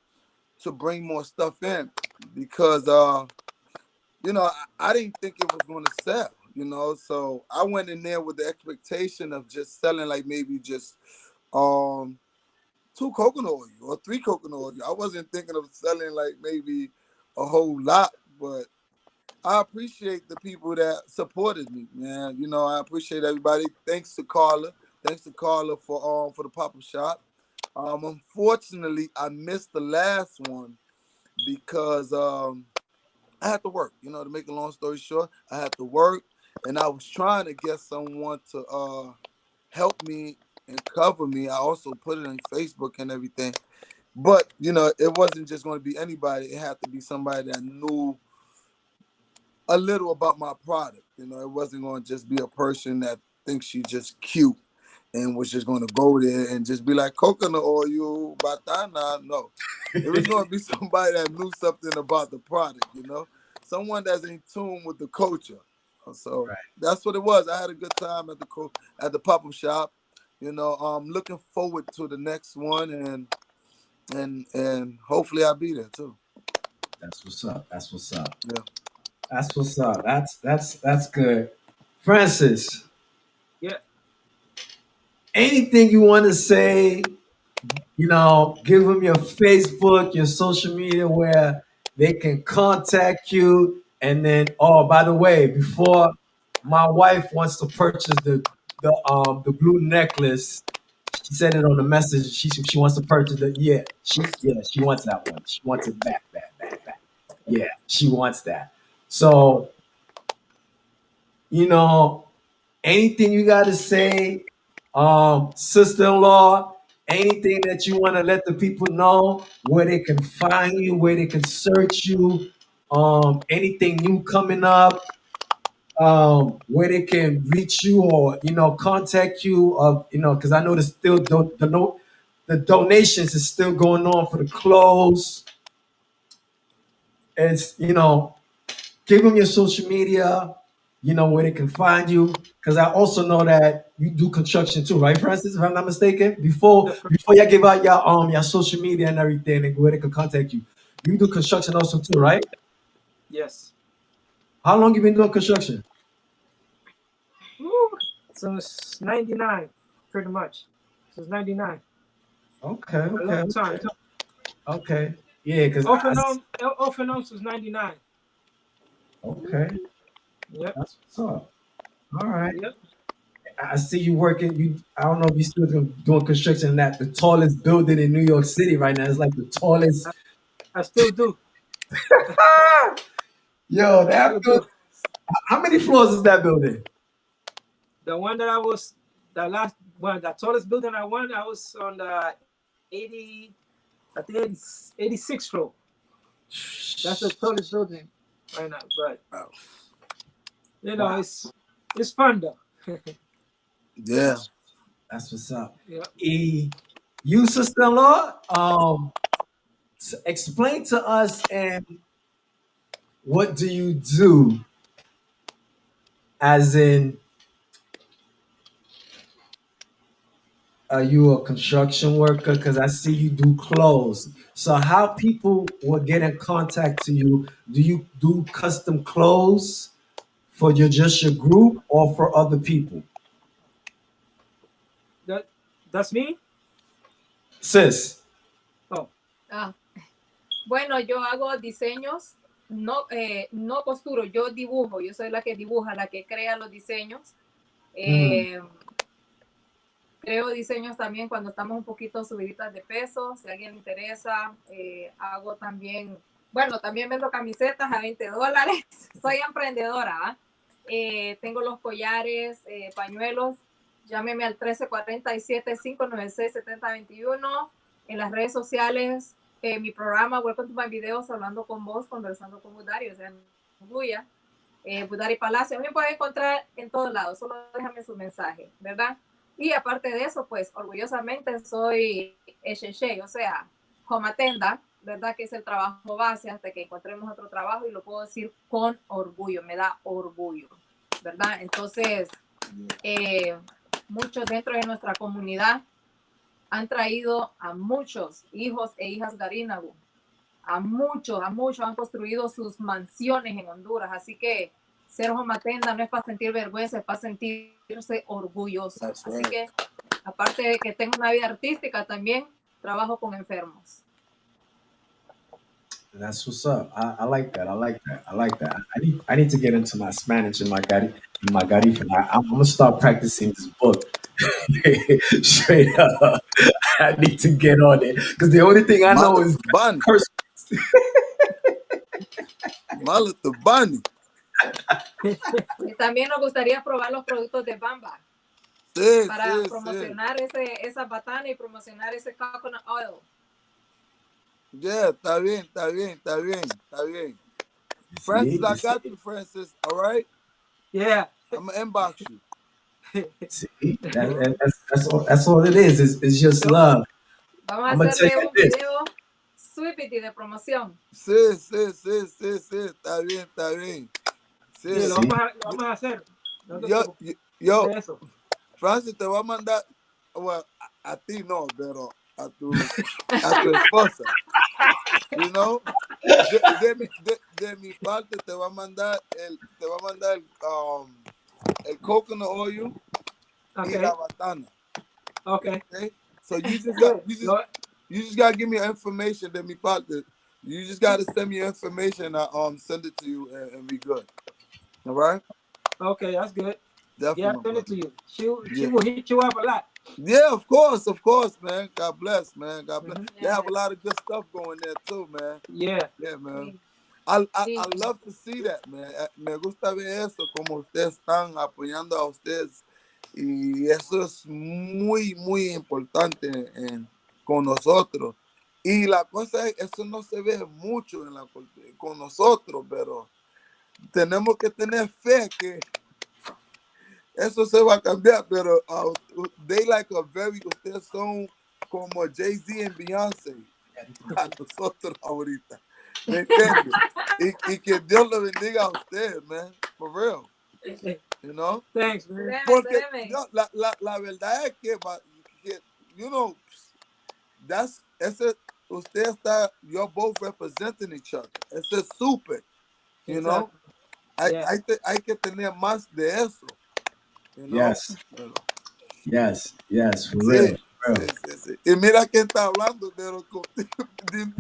Speaker 2: to bring more stuff in because I didn't think it was going to sell. So I went in there with the expectation of just selling like maybe just um two coconut oil or three coconut oil. I wasn't thinking of selling like maybe a whole lot, but I appreciate the people that supported me, man. I appreciate everybody. Thanks to Carla. Thanks to Carla for the pop up shop. Unfortunately, I missed the last one because I had to work. To make a long story short, I had to work, and I was trying to get someone to help me and cover me. I also put it on Facebook and everything. But it wasn't just going to be anybody. It had to be somebody that knew a little about my product. It wasn't going to just be a person that thinks she's just cute and was just going to go there and just be like coconut oil, batana. No, it was going to be somebody that knew something about the product, you know, someone that's in tune with the culture. So that's what it was. I had a good time at the pop-up shop. You know, looking forward to the next one, and hopefully I'll be there too.
Speaker 1: That's what's up. That's what's up.
Speaker 2: Yeah.
Speaker 1: That's what's up. That's good. Francis,
Speaker 3: Yeah.
Speaker 1: anything you want to say, you know, give them your Facebook, your social media where they can contact you. And then, oh, by the way, before my wife wants to purchase the blue necklace, she said it on the message. She wants to purchase the she wants that one. She wants it back, back, back, back. Yeah, she wants that. So, you know, anything you got to say, sister-in-law, anything that you want to let the people know, where they can find you, where they can search you, anything new coming up, where they can reach you or, you know, contact you, you know, because I know there's still the donations is still going on for the clothes. It's, you know, give them your social media, you know, where they can find you. Because I also know that you do construction too, right, Francis? If I'm not mistaken. Before you give out your social media and everything and where they can contact you, you do construction also too, right?
Speaker 3: Yes.
Speaker 1: How long you been doing construction?
Speaker 3: Woo. Since 99, pretty much. Since 99.
Speaker 1: Okay,
Speaker 3: A
Speaker 1: okay,
Speaker 3: long time.
Speaker 1: okay. Yeah, because
Speaker 3: Off and on since 99.
Speaker 1: okay,
Speaker 3: Yep.
Speaker 1: that's what's up. All right.
Speaker 3: Yep.
Speaker 1: I see you working. I don't know if you still doing construction in that the tallest building in New York City right now. It's like the tallest.
Speaker 3: I still do.
Speaker 1: Yo,
Speaker 3: I
Speaker 1: that
Speaker 3: still
Speaker 1: building.
Speaker 3: do.
Speaker 1: How many floors is that building?
Speaker 3: The one that I was, the last one, the tallest building I won, I was on the 80, I think 86th floor. That's the tallest building right now. But
Speaker 2: Wow.
Speaker 3: you know,
Speaker 1: Wow,
Speaker 3: it's fun though.
Speaker 2: Yeah.
Speaker 1: that's what's up.
Speaker 3: Yeah.
Speaker 1: You sister-in-law, explain to us and what do you do? As in, are you a construction worker? Because I see you do clothes. So how people will get in contact to you? Do you do custom clothes for just your group or for other people?
Speaker 3: That that's me.
Speaker 1: Sis.
Speaker 3: Oh,
Speaker 4: Ah, bueno, yo hago diseños, no costuro, yo dibujo, yo soy la que dibuja, la que crea los diseños.
Speaker 1: Mm,
Speaker 4: Eh, Creo diseños también cuando estamos un poquito subiditas de peso, si a alguien le interesa, hago también, bueno, también vendo camisetas a $20, soy emprendedora. Tengo los collares, pañuelos, llámeme al 1347-596-7021, en las redes sociales, mi programa Welcome to My Videos, hablando con vos, conversando con Budari, o sea, Buya, Budari Palacios, me pueden encontrar en todos lados, solo déjame su mensaje, ¿verdad? Y aparte de eso, pues orgullosamente soy HHA, o sea, home attendant, ¿verdad? Que es el trabajo base hasta que encontremos otro trabajo y lo puedo decir con orgullo, me da orgullo, ¿verdad? Entonces, muchos dentro de nuestra comunidad han traído a muchos hijos e hijas garínago, a muchos han construido sus mansiones en Honduras, así que ser home attendant no es para sentir vergüenza, es para sentirse orgulloso.
Speaker 2: That's
Speaker 4: Así
Speaker 2: right.
Speaker 4: que, aparte de que tengo una vida artística, también trabajo con enfermos.
Speaker 1: that's what's up. I like that. I like that. I like that. I need to get into my Spanish and my garifuna. I'm gonna start practicing this book. Straight up. I need to get on it. Because the only thing I know is
Speaker 2: Malatabani.
Speaker 1: curse.
Speaker 2: Malatabani.
Speaker 4: Y también nos gustaría probar los productos de Bamba
Speaker 2: Sí,
Speaker 4: para
Speaker 2: sí, sí.
Speaker 4: promocionar esa batana y promocionar ese coconut oil.
Speaker 2: Yeah, está bien, está bien, está bien, está bien. Francis,
Speaker 1: See?
Speaker 2: I got you, Francis. All right?
Speaker 3: yeah.
Speaker 2: I'm going to inbox you.
Speaker 1: See, that's all it is. It's just love.
Speaker 4: Vamos a
Speaker 1: I'm gonna tell
Speaker 4: hacerle
Speaker 1: you
Speaker 4: un
Speaker 1: this.
Speaker 4: video sweepity de promoción.
Speaker 2: Sí, está bien. Sí.
Speaker 3: Sí,
Speaker 1: See,
Speaker 3: lo vamos a hacer. No te
Speaker 2: Yo,
Speaker 3: preocupes
Speaker 2: yo,
Speaker 3: de eso.
Speaker 2: Francis te va a mandar, bueno, a ti no, pero a tu esposa. You know, de mi parte te va a mandar el coconut oil y la batana.
Speaker 3: Okay.
Speaker 2: Okay, so you just
Speaker 3: Good.
Speaker 2: gotta give me your information. De mi parte, you just gotta send me your information. I send it to you and we good. All right.
Speaker 3: Okay, that's good.
Speaker 2: Definitely.
Speaker 3: Yeah, send it to you. She will hit you up a lot.
Speaker 2: Yeah, of course, man. God bless, man. God bless. They have a lot of good stuff going there too, man.
Speaker 3: Yeah.
Speaker 2: Yeah, man. I love to see that, man. Me gusta ver eso, como ustedes están apoyando a ustedes. Y eso es muy, muy importante con nosotros. Y la cosa es, eso no se ve mucho con nosotros, pero tenemos que tener fe que eso se va a cambiar, pero they like ustedes son como Jay-Z y Beyoncé a nosotros ahorita. ¿Me entiendes? y que Dios le bendiga a ustedes, man. For real. You know?
Speaker 3: Thanks, man.
Speaker 2: Porque la verdad es que, you know, usted está, you're both representing each other. Ese es súper, you know? Hay que tener más de eso. You know?
Speaker 1: Yes, for real.
Speaker 2: Sí. Y mira quién está hablando de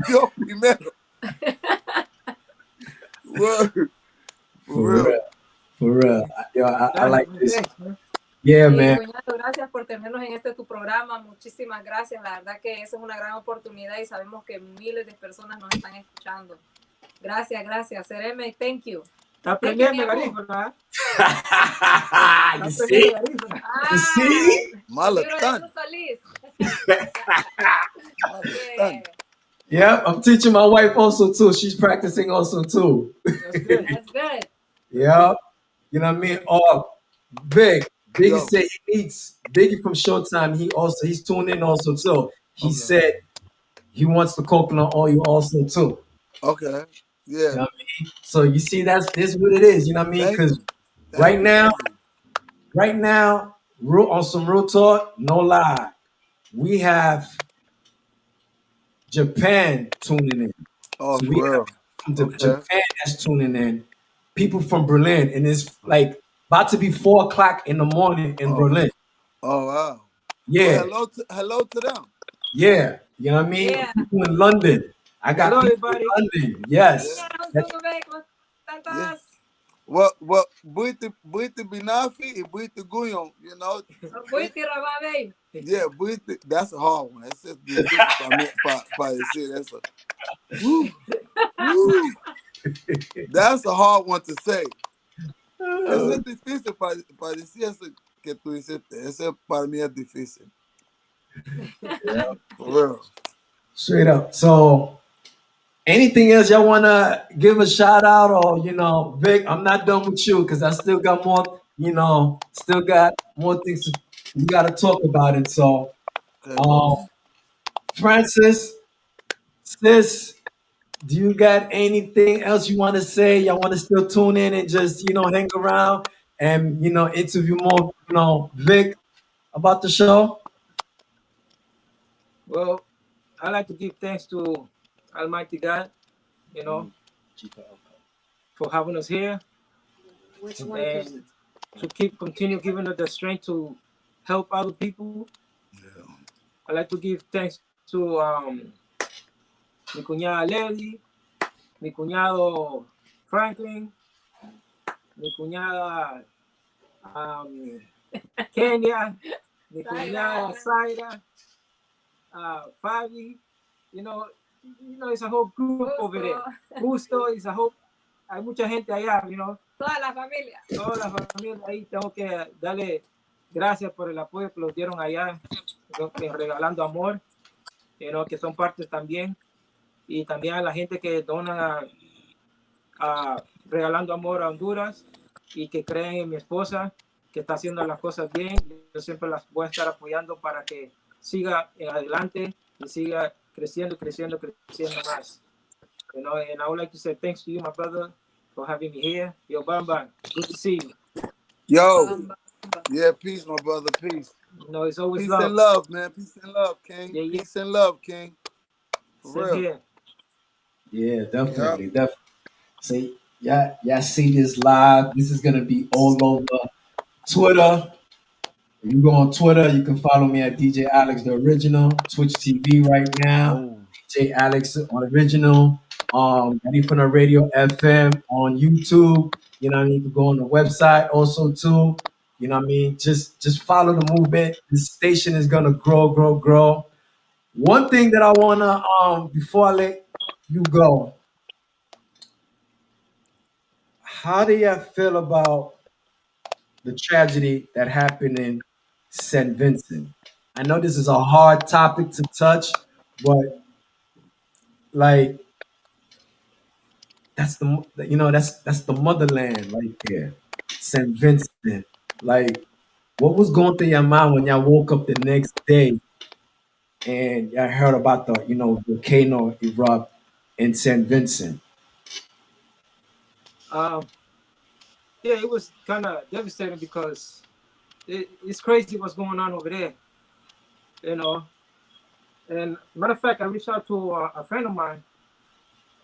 Speaker 2: Dios primero.
Speaker 1: For real. Yo, I like this.
Speaker 4: Thanks,
Speaker 1: Yeah,
Speaker 4: sí,
Speaker 1: man.
Speaker 4: Cuñado, gracias por tenernos en tu programa. Muchísimas gracias. La verdad que eso es una gran oportunidad y sabemos que miles de personas nos están escuchando. Gracias. Sereme, thank you.
Speaker 3: Está aprendiendo GARIFUNA.
Speaker 1: You see? You see?
Speaker 2: Malatán.
Speaker 1: Yeah, I'm teaching my wife also too. She's practicing also too.
Speaker 3: That's good.
Speaker 4: That's good.
Speaker 1: Yeah. You know what I mean? Oh, Biggie said he needs Biggie from Showtime. He's tuned in also too. He said he wants the coconut oil also too.
Speaker 2: Okay. Yeah.
Speaker 1: You know what I mean? So you see, this what it is. You know what I mean? Because right now, on some real talk, no lie, we have Japan tuning in.
Speaker 2: Oh,
Speaker 1: So we have from Japan that's tuning in. People from Berlin, and it's like about to be 4 o'clock in the morning in Berlin.
Speaker 2: Oh wow.
Speaker 1: Yeah.
Speaker 2: Well, hello to them.
Speaker 1: Yeah. You know what I mean?
Speaker 4: Yeah.
Speaker 1: People in London. I got
Speaker 3: Hello,
Speaker 1: people
Speaker 3: everybody.
Speaker 1: in London. Yes.
Speaker 2: Yeah. Well, buiti binafi and buiti guyon, you know.
Speaker 4: Buiti rababe.
Speaker 2: Yeah, buiti. That's a hard one. That's just That's a hard one to say. Ese es difícil para decir eso que tú hiciste. Ese para mí es difícil.
Speaker 1: Yeah.
Speaker 2: For real.
Speaker 1: Straight up. So, anything else y'all want to give a shout out or, Vic, I'm not done with you because I still got more, still got more things we got to talk about it. So, Francis, sis, do you got anything else you want to say? Y'all want to still tune in and just, hang around and, interview more, Vic about the show?
Speaker 3: Well, I like to give thanks to Almighty God, for having us here and to continue giving us the strength to help other people.
Speaker 2: Yeah.
Speaker 3: I like to give thanks to mi cuñada Lely, mi cuñado Franklin, mi cuñada Kenya, mi cuñada Zaira, Fabi, it's a whole group over there. Justo, it's a whole, hay mucha gente allá,
Speaker 4: Toda la familia.
Speaker 3: Toda la familia ahí, tengo que darle gracias por el apoyo que los dieron allá, regalando amor, que son partes también. Y también a la gente que dona regalando amor a Honduras y que creen en mi esposa, que está haciendo las cosas bien. Yo siempre las voy a estar apoyando para que siga adelante y siga creciendo más. You know, and I would like to say thanks to you, my brother, for having me here. Yo, Bamba, good to see you.
Speaker 2: Yo,
Speaker 4: Bamba, Bamba.
Speaker 2: yeah, peace, my brother, peace.
Speaker 3: You know, it's always
Speaker 2: Peace
Speaker 3: love.
Speaker 2: and love, man. Peace and love, King.
Speaker 3: Yeah, yeah.
Speaker 2: Peace and love, King. For
Speaker 3: Same
Speaker 2: real.
Speaker 3: here.
Speaker 1: Yeah,
Speaker 2: Yep.
Speaker 1: definitely. See, y'all see this live. This is gonna be all over Twitter. If you go on Twitter, you can follow me at DJ Alex the Original, Twitch TV right now,
Speaker 2: Oh.
Speaker 1: DJ Alex on Original, GARIFUNA Radio FM on YouTube. You know what I mean? You can go on the website also too. You know what I mean? Just follow the movement. This station is gonna grow. One thing that I wanna before I let you go, how do you feel about the tragedy that happened in St. Vincent? I know this is a hard topic to touch, but like that's the that's the motherland right there, St. Vincent. Like, what was going through your mind when y'all woke up the next day and y'all heard about the volcano erupt in St. Vincent?
Speaker 3: Um, yeah, it was kind of devastating because it's crazy what's going on over there. You know, and matter of fact, I reached out to a friend of mine,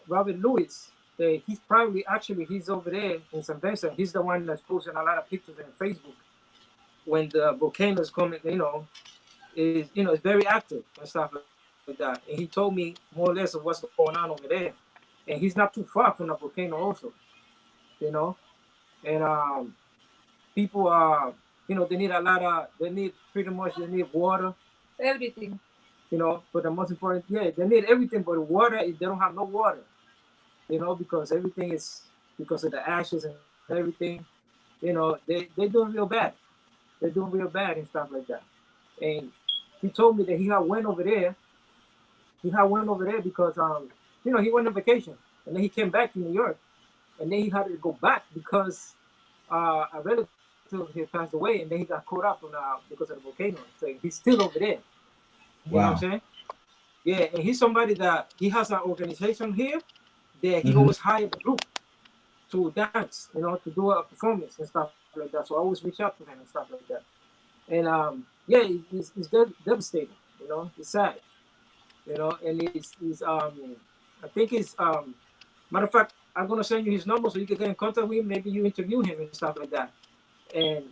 Speaker 3: Robert Lewis. He's probably actually he's over there in St. Vincent. He's the one that's posting a lot of pictures on Facebook when the volcano is coming. It's very active and stuff like that. And he told me more or less of what's going on over there. And he's not too far from the volcano also. You know, and people are they need they need water.
Speaker 4: Everything.
Speaker 3: But the most important, yeah, they need everything, but water, they don't have no water, because everything is because of the ashes and everything, they're doing real bad. They're doing real bad and stuff like that. And he told me that he had went over there. He had went over there because he went on vacation and then he came back to New York and then he had to go back because a relative had passed away and then he got caught up because of the volcano. So he's still over there. You know what I'm
Speaker 1: Wow.
Speaker 3: saying? Yeah, and he's somebody that he has an organization here that he
Speaker 1: Hmm.
Speaker 3: always hired a group to dance, to do a performance and stuff like that. So I always reach out to him and stuff like that. And yeah, it's devastating. It's sad. And I think it's matter of fact, I'm gonna send you his number so you can get in contact with him. Maybe you interview him and stuff like that. And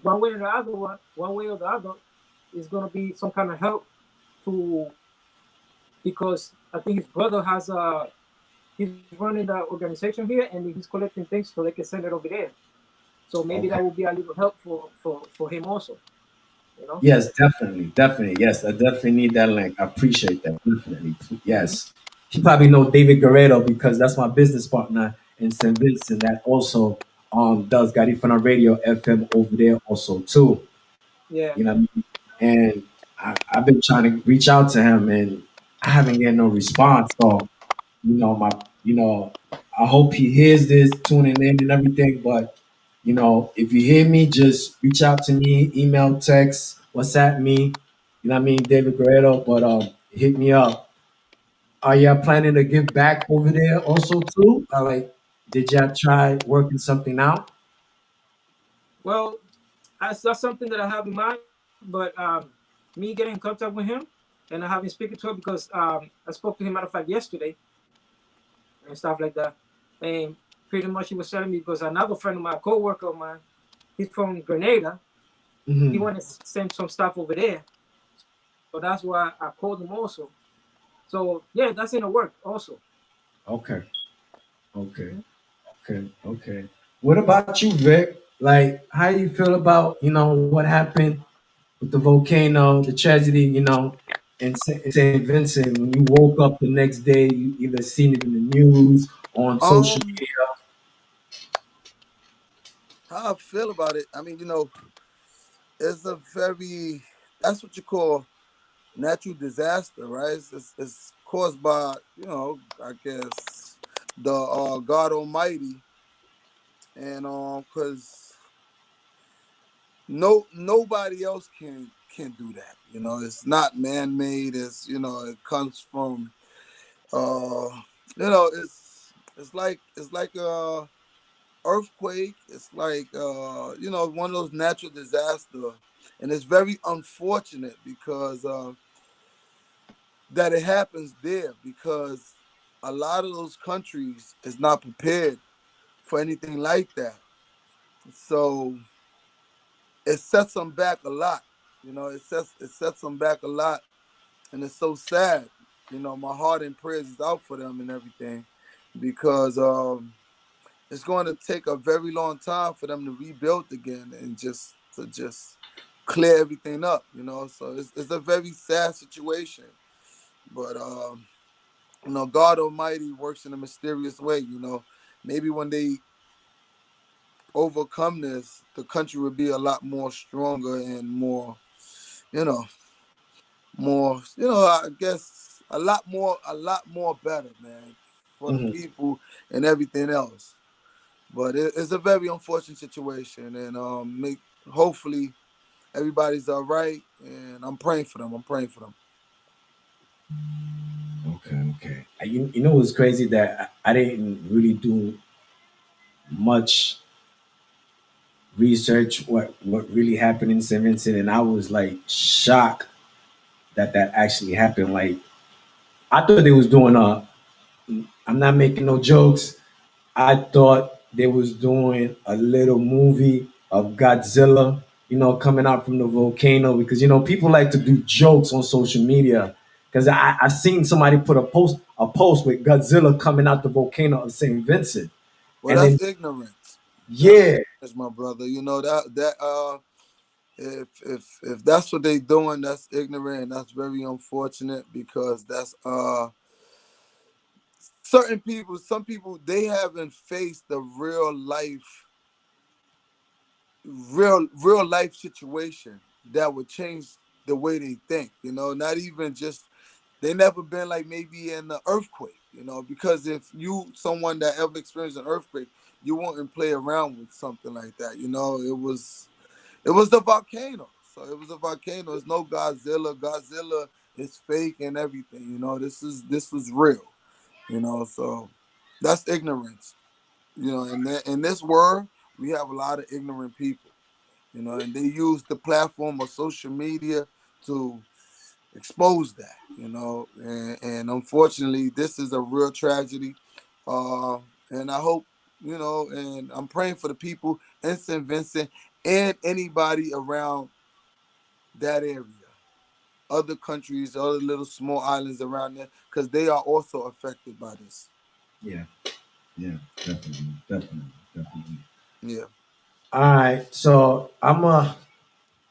Speaker 3: one way or the other, is gonna be some kind of help to because I think his brother has he's running the organization here and he's collecting things so they can send it over there. So maybe
Speaker 1: Okay.
Speaker 3: that will be a little help for him also.
Speaker 1: Yes, definitely. Yes, I definitely need that link. I appreciate that. Definitely.
Speaker 3: Mm-hmm.
Speaker 1: Yes. You probably know David Guerrero because that's my business partner in St. Vincent that also does Garifuna Radio FM over there also too.
Speaker 3: Yeah.
Speaker 1: You know what I mean? And I've been trying to reach out to him and I haven't get no response. So, my I hope he hears this, tuning in and everything. But if you hear me, just reach out to me, email, text, WhatsApp me. You know what I mean, David Guerrero. But hit me up. Are y'all planning to give back over there also too? Like, did y'all try working something out?
Speaker 3: Well, that's something that I have in mind. But me getting in contact with him and I have been speaking to him because I spoke to him matter of fact yesterday and stuff like that. And pretty much he was telling me because another friend of mine, co-worker of mine, he's from Grenada. He
Speaker 1: Hmm.
Speaker 3: wanted to send some stuff over there. So that's why I called him also. So yeah, that's in the work also.
Speaker 1: Okay. Okay.
Speaker 3: Mm-hmm.
Speaker 1: Okay. What about you, Vic? Like, how you feel about what happened with the volcano, the tragedy, in St. Vincent when you woke up the next day, you either seen it in the news on social
Speaker 2: Um,
Speaker 1: media.
Speaker 2: how I feel about it? I mean, it's a very that's what you call natural disaster, right? It's caused by, I guess the God Almighty, and because nobody else can do that. You know, it's not man-made. It's, you know, it comes from you know, it's like a earthquake. It's like you know, one of those natural disasters, and it's very unfortunate because that it happens there, because a lot of those countries is not prepared for anything like that. So it sets them back a lot. You know, it sets them back a lot, and it's so sad. You know, my heart and prayers is out for them and everything, because it's going to take a very long time for them to rebuild again and just clear everything up. You know, so it's a very sad situation, but you know, God Almighty works in a mysterious way. You know, maybe when they overcome this, the country would be a lot more stronger and more, you know, more, you know, I guess a lot more better, man, for the
Speaker 1: Mhm.
Speaker 2: people and everything else. But it's a very unfortunate situation, and hopefully everybody's all right. And I'm praying for them. I'm praying for them.
Speaker 1: Okay. You know what's crazy that I didn't really do much research what really happened in St. Vincent, and I was like shocked that that actually happened. Like I thought they was doing I'm not making no jokes. I thought they was doing a little movie of Godzilla, you know, coming out from the volcano, because you know people like to do jokes on social media. Because I've seen somebody put a post with Godzilla coming out the volcano of St. Vincent,
Speaker 2: Well,
Speaker 1: and then
Speaker 2: that's ignorance. That's
Speaker 1: yeah,
Speaker 2: ignorance, my brother. You know that if that's what they doing, that's ignorant, and that's very unfortunate, because that's certain people, some people, they haven't faced the real life situation that would change the way they think. You know, not even just, they never been like maybe in the earthquake. You know, because if you someone that ever experienced an earthquake, you wouldn't play around with something like that. You know, it was the volcano. So it was a volcano. It's no Godzilla. Godzilla is fake and everything. You know, this was real. You know, so that's ignorance. You know, in this world, we have a lot of ignorant people. You know, and they use the platform of social media to expose that. You know, and unfortunately, this is a real tragedy. Uh, and I hope, you know, and I'm praying for the people in St. Vincent and anybody around that area, other countries, other little small islands around there, because they are also affected by this.
Speaker 1: yeah, yeah, definitely.
Speaker 2: Yeah.
Speaker 1: All right, so I'm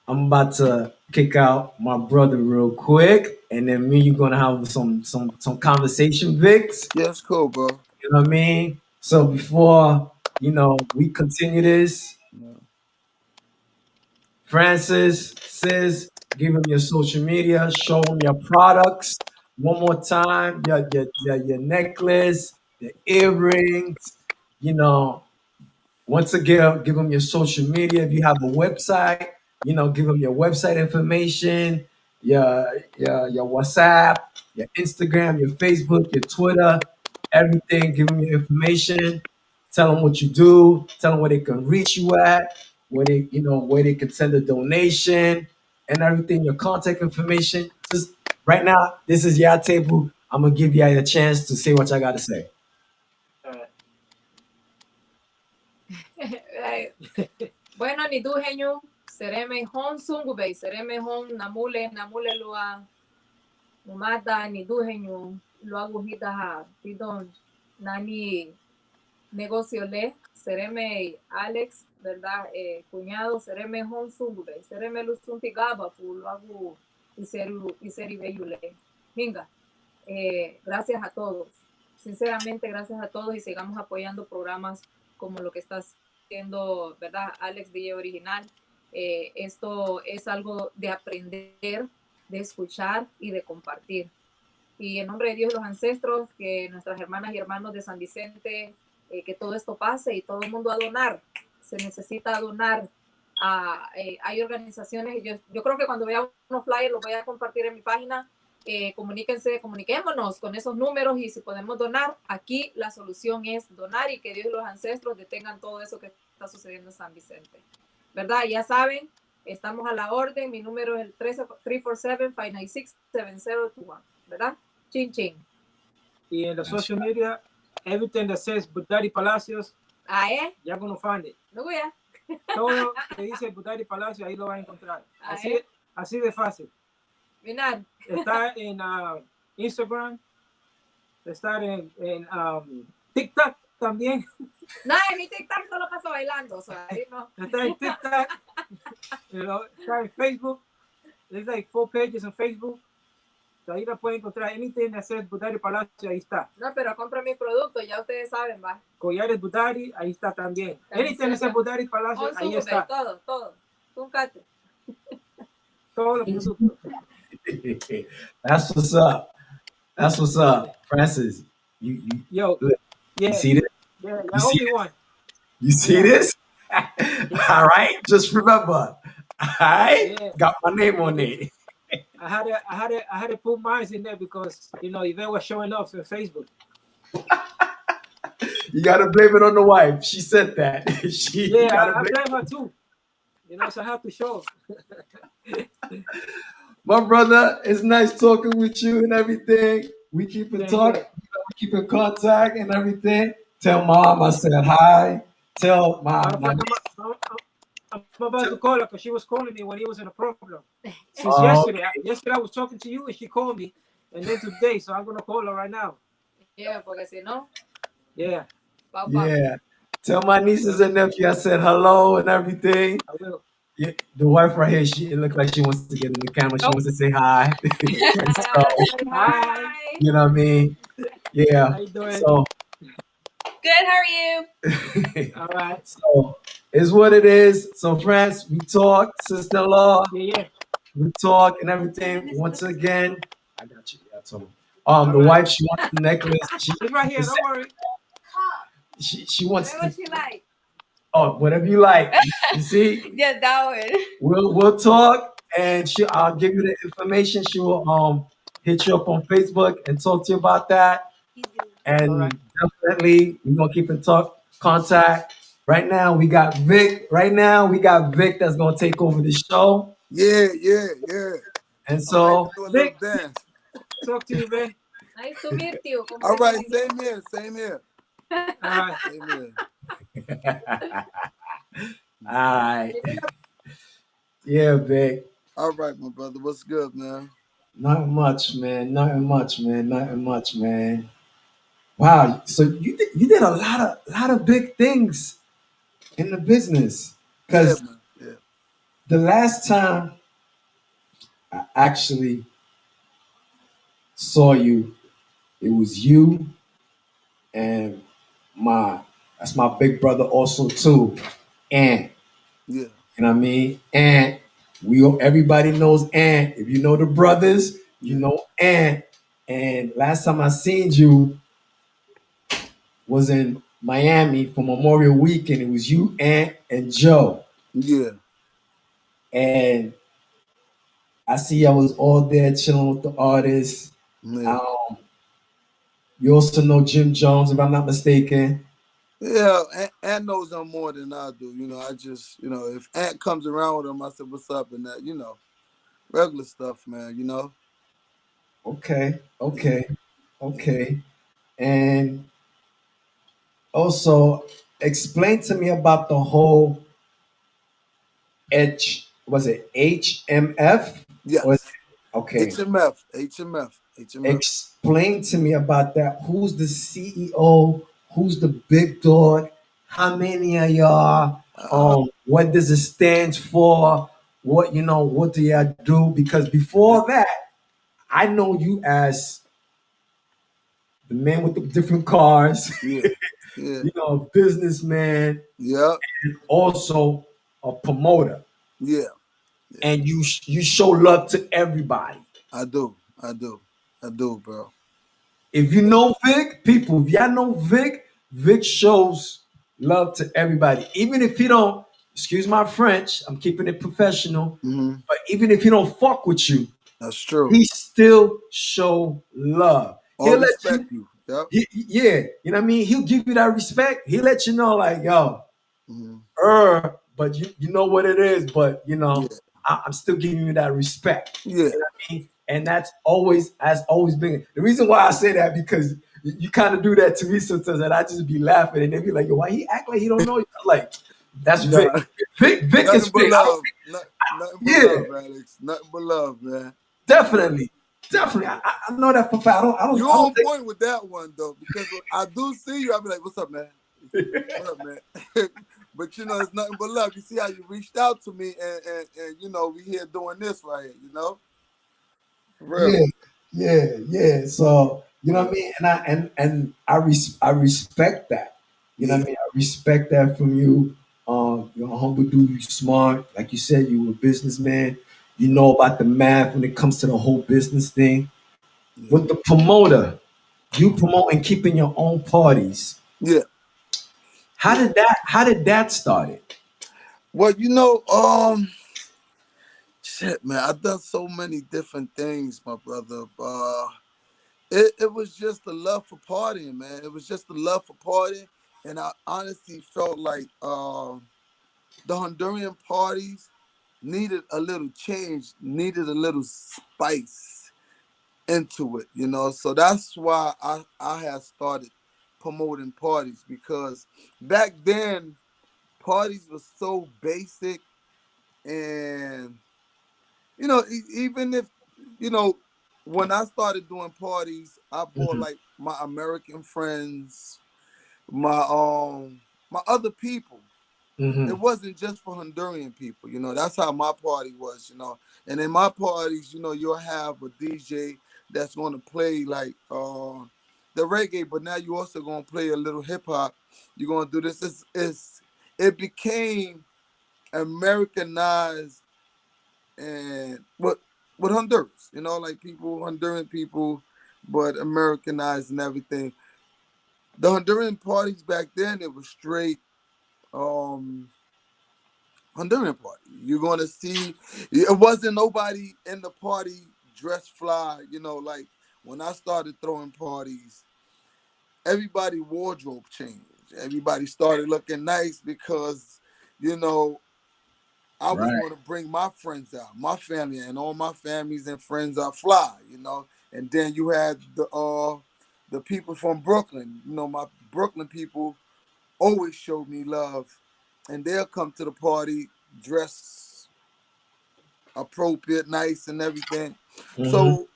Speaker 1: about to kick out my brother real quick, and then me you gonna have some conversation, Vix.
Speaker 2: Yeah, it's cool, bro.
Speaker 1: You know what I mean? So before we continue this,
Speaker 2: Yeah.
Speaker 1: Francis says, give him your social media, show him your products one more time, your necklace, the earrings, you know, once again, give them your social media. If you have a website, give them your website information, your WhatsApp, your Instagram, your Facebook, your Twitter, everything. Give them your information. Tell them what you do. Tell them where they can reach you at, where they can send a donation and everything. Your contact information. Just right now, this is your table. I'm gonna give you a chance to say what I gotta say.
Speaker 4: Right. Bueno, ni duhenyu, sereme hon sungube, sereme hon namule lua, umada ni duhenyu, lua gujita ha, tidon, nani negocio le, sereme Alex, ¿verdad? Cuñado, sereme hon sungube, sereme lusunti gaba, fu luagu iseri beyule. Hinga, gracias a todos. Sinceramente, gracias a todos y sigamos apoyando programas como lo que está haciendo, ¿verdad? Alex DJ Original. Esto es algo de aprender, de escuchar y de compartir. Y en nombre de Dios y los ancestros, que nuestras hermanas y hermanos de San Vicente, que todo esto pase y todo el mundo a donar. Se necesita donar hay organizaciones, yo creo que cuando vea unos flyers los voy a compartir en mi página. Comuniquémonos con esos números y si podemos donar, aquí la solución es donar y que Dios y los ancestros detengan todo eso que está sucediendo en San Vicente. ¿Verdad? Ya saben, estamos a la orden. Mi número es el 347-596-7021. ¿Verdad? Chin, chin.
Speaker 3: Y en the social media, everything that says Budari Palacios, you're going to find it.
Speaker 4: No voy a.
Speaker 3: Todo que dice Budari Palacios, ahí lo vas a encontrar. Así de fácil.
Speaker 4: Mirar.
Speaker 3: Está en Instagram, está en TikTok también.
Speaker 4: No, en mi TikTok solo paso bailando, o sea, ahí no.
Speaker 3: Está en TikTok, está en Facebook. There's like 4 pages on Facebook. So ahí la pueden encontrar. Anything that says Budari Palacio, ahí está.
Speaker 4: No, pero compra mi producto, ya ustedes saben, va.
Speaker 3: Collares Budari, ahí está también. Anything that says Budari Palacio, ahí está.
Speaker 4: Todo. Túncate.
Speaker 3: Todos los productos.
Speaker 1: That's what's up. That's what's up, Francis. You
Speaker 3: yeah.
Speaker 1: You see this?
Speaker 3: Yeah,
Speaker 1: you see
Speaker 3: only one.
Speaker 1: You see this? All right, just remember. All right, got my name on it.
Speaker 3: I had to put mine in there because Yvette was showing off on Facebook.
Speaker 1: You gotta blame it on the wife. She said that.
Speaker 3: I blame her too. So I have to show.
Speaker 1: My brother, it's nice talking with you and everything. We keep in touch. We keep in contact and everything. Tell mom I said hi. Tell mom.
Speaker 3: I'm about to call her because she was calling me when he was in a problem. Since yesterday. Okay. Yesterday I was talking to you and she called me. And then today, so I'm going to call her right now.
Speaker 4: Yeah, porque si no.
Speaker 3: Yeah.
Speaker 1: Yeah. Tell my nieces and nephew I said hello and everything.
Speaker 3: I will.
Speaker 1: Yeah, the wife right here, it looked like she wants to get in the camera. She wants to say hi. So,
Speaker 3: hi.
Speaker 1: You know what I mean? Yeah.
Speaker 3: How you doing?
Speaker 1: So,
Speaker 5: good, how are
Speaker 3: you? All right.
Speaker 1: So, it's what it is. So, friends, we talk, sister-in-law.
Speaker 3: Yeah.
Speaker 1: We talk and everything. Once again, I got you. Yeah, I told him. The wife, she wants the necklace.
Speaker 3: She's right here, don't worry.
Speaker 1: She wants
Speaker 4: what she like.
Speaker 1: Oh, whatever you like. You see?
Speaker 5: Yeah, that one.
Speaker 1: We'll talk, and I'll give you the information. She will hit you up on Facebook and talk to you about that. And definitely, we're gonna keep in contact. Right now, we got Vic. That's gonna take over the show.
Speaker 2: Yeah.
Speaker 1: And so,
Speaker 2: Vic,
Speaker 3: talk to you, man.
Speaker 4: Nice to meet you.
Speaker 2: All right, same here.
Speaker 3: All right.
Speaker 2: Amen.
Speaker 1: All right. Yeah, Vic.
Speaker 2: All right, my brother. What's good, man?
Speaker 1: Nothing much, man. Wow. So you did a lot of big things in the business. Because the last time I actually saw you, it was you and that's my big brother also too, Ant.
Speaker 2: Yeah.
Speaker 1: You know what I mean? Ant. Everybody knows Ant. If you know the brothers, you know Ant. And last time I seen you was in Miami for Memorial Weekend. It was you, Ant, and Joe.
Speaker 2: Yeah.
Speaker 1: And I see I was all there chilling with the artists.
Speaker 2: Yeah.
Speaker 1: You also know Jim Jones, if I'm not mistaken.
Speaker 2: Yeah, Ant knows them more than I do. I just, if Ant comes around with him, I said, what's up? And that, regular stuff, man,
Speaker 1: Okay. And also, explain to me about the whole was it HMF?
Speaker 2: Yes.
Speaker 1: Okay.
Speaker 2: HMF.
Speaker 1: Explain to me about that. Who's the CEO? Who's the big dog? How many of y'all? What does it stand for? What do y'all do? Because before that, I know you as the man with the different cars.
Speaker 2: Yeah.
Speaker 1: A businessman.
Speaker 2: Yeah.
Speaker 1: And also a promoter.
Speaker 2: Yeah.
Speaker 1: And you show love to everybody.
Speaker 2: I do, bro.
Speaker 1: If you know Vic, people, if y'all know Vic shows love to everybody. Even if he don't excuse my French, I'm keeping it professional,
Speaker 2: Mm-hmm.
Speaker 1: but even if he don't fuck with you,
Speaker 2: That's true.
Speaker 1: he still show love.
Speaker 2: Or
Speaker 1: He'll let
Speaker 2: respect
Speaker 1: you,
Speaker 2: you. Yep.
Speaker 1: yeah, you know what I mean? He'll give you that respect. He'll let you know, like, yo,
Speaker 2: Mm-hmm.
Speaker 1: but you know what it is, but you know,
Speaker 2: Yeah.
Speaker 1: I'm still giving you that respect.
Speaker 2: Yeah.
Speaker 1: You know what I mean? And that's always has always been the reason why I say that, because you kind of do that to me sometimes, and I just be laughing, and they be like, "Yo, why he act like he don't know you?" I'm like, that's Vic.
Speaker 2: Nah.
Speaker 1: Vic is
Speaker 2: Nothing but
Speaker 1: Vic. I don't,
Speaker 2: love. Nothing but
Speaker 1: yeah,
Speaker 2: love, Alex. Nothing but love, man. Yeah.
Speaker 1: definitely, definitely. I know that for a fact.
Speaker 2: You're
Speaker 1: I don't
Speaker 2: on point with that one though, because when I do see you, I'll be like, "What's up, man? What up, man?" But you know, it's nothing but love. You see how you reached out to me, and you know, we here doing this right here. You know, for real.
Speaker 1: Yeah, yeah. So you know what
Speaker 2: Yeah,
Speaker 1: I mean, I respect that. You know what
Speaker 2: yeah,
Speaker 1: I mean. I respect that from you. You're a humble dude. You smart, like you said. You a businessman. You know about the math when it comes to the whole business thing.
Speaker 2: yeah,
Speaker 1: With the promoter, you promote and keeping your own parties.
Speaker 2: yeah, yeah.
Speaker 1: How did that start it?
Speaker 2: Well, you know, shit, man, I've done so many different things, my brother. It was just the love for partying, man. It was just the love for partying, and I honestly felt like the Honduran parties needed a little change, needed a little spice into it, you know. So that's why I had started promoting parties, because back then parties were so basic, and you know, even if, you know, when I started doing parties, I brought
Speaker 1: Mhm,
Speaker 2: like my American friends, my my other people. It
Speaker 1: mhm,
Speaker 2: wasn't just for Honduran people, you know. That's how my party was, you know. And in my parties, you know, you'll have a DJ that's gonna play like the reggae, but now you also gonna play a little hip hop. You're gonna do this. It became Americanized, and with Honduras, you know, like people, Honduran people, but Americanized and everything. The Honduran parties back then, it was straight um Honduran party. You're gonna see it wasn't nobody in the party dressed fly, you know, like when I started throwing parties, everybody wardrobe changed. Everybody started looking nice because, you know, I was
Speaker 1: right.
Speaker 2: going to bring my friends out, my family, and all my families and friends are fly, you know. And then you had the people from Brooklyn. You know, my Brooklyn people always showed me love, and they'll come to the party dressed appropriate, nice, and everything.
Speaker 1: Mhm.
Speaker 2: So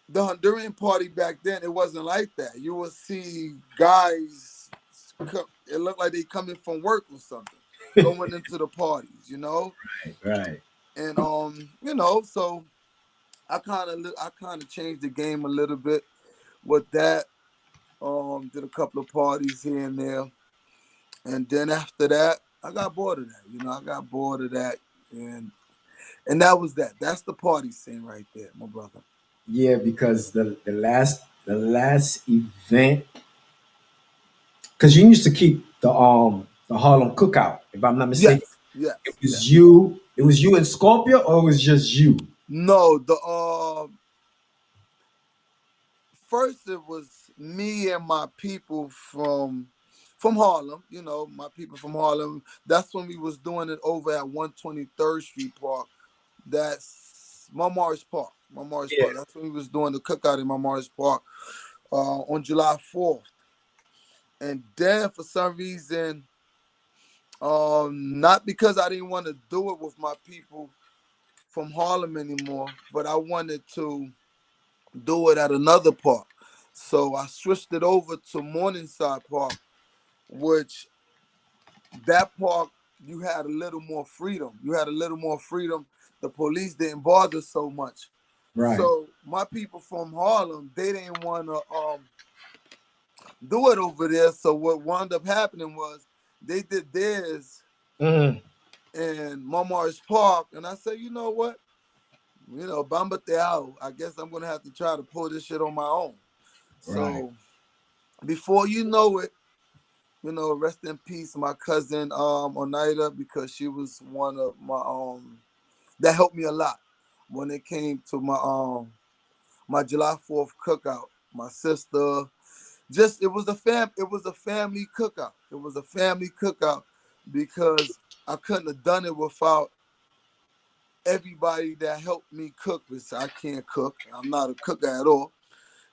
Speaker 2: the Honduran party back then, it wasn't like that. You would see guys, it looked like they coming from work or something, going into the parties, you know.
Speaker 1: Right.
Speaker 2: And you know, so I kind of changed the game a little bit with that. Did a couple of parties here and there, and then after that, I got bored of that. You know, I got bored of that, and that was that. That's the party scene right there, my brother.
Speaker 1: Yeah, because the last event, because you used to keep the Harlem Cookout, if I'm not mistaken.
Speaker 2: Yes, yes,
Speaker 1: It
Speaker 2: yes.
Speaker 1: was you. It was you and Scorpio, or it was just you.
Speaker 2: No, the first it was me and my people from Harlem. You know, my people from Harlem. That's when we was doing it over at 123rd Street Park. That's Morris Park. Morris
Speaker 1: Yeah.
Speaker 2: Park. That's when we was doing the cookout in Morris Park on July 4th. And then for some reason, not because I didn't want to do it with my people from Harlem anymore, but I wanted to do it at another park. So I switched it over to Morningside Park, which that park you had a little more freedom. You had a little more freedom. The police didn't bother so much.
Speaker 1: Right.
Speaker 2: So my people from Harlem, they didn't want to do it over there. So what wound up happening was they did theirs
Speaker 1: Mhm.
Speaker 2: in Morris Park, and I said, you know what? You know, Bamba out. I guess I'm gonna have to try to pull this shit on my own.
Speaker 1: Right.
Speaker 2: So before you know it, you know, rest in peace, my cousin Oneida, because she was one of my that helped me a lot when it came to my July 4th cookout. My sister, just it was a family cookout. It was a family cookout because I couldn't have done it without everybody that helped me cook. Because I can't cook. I'm not a cooker at all.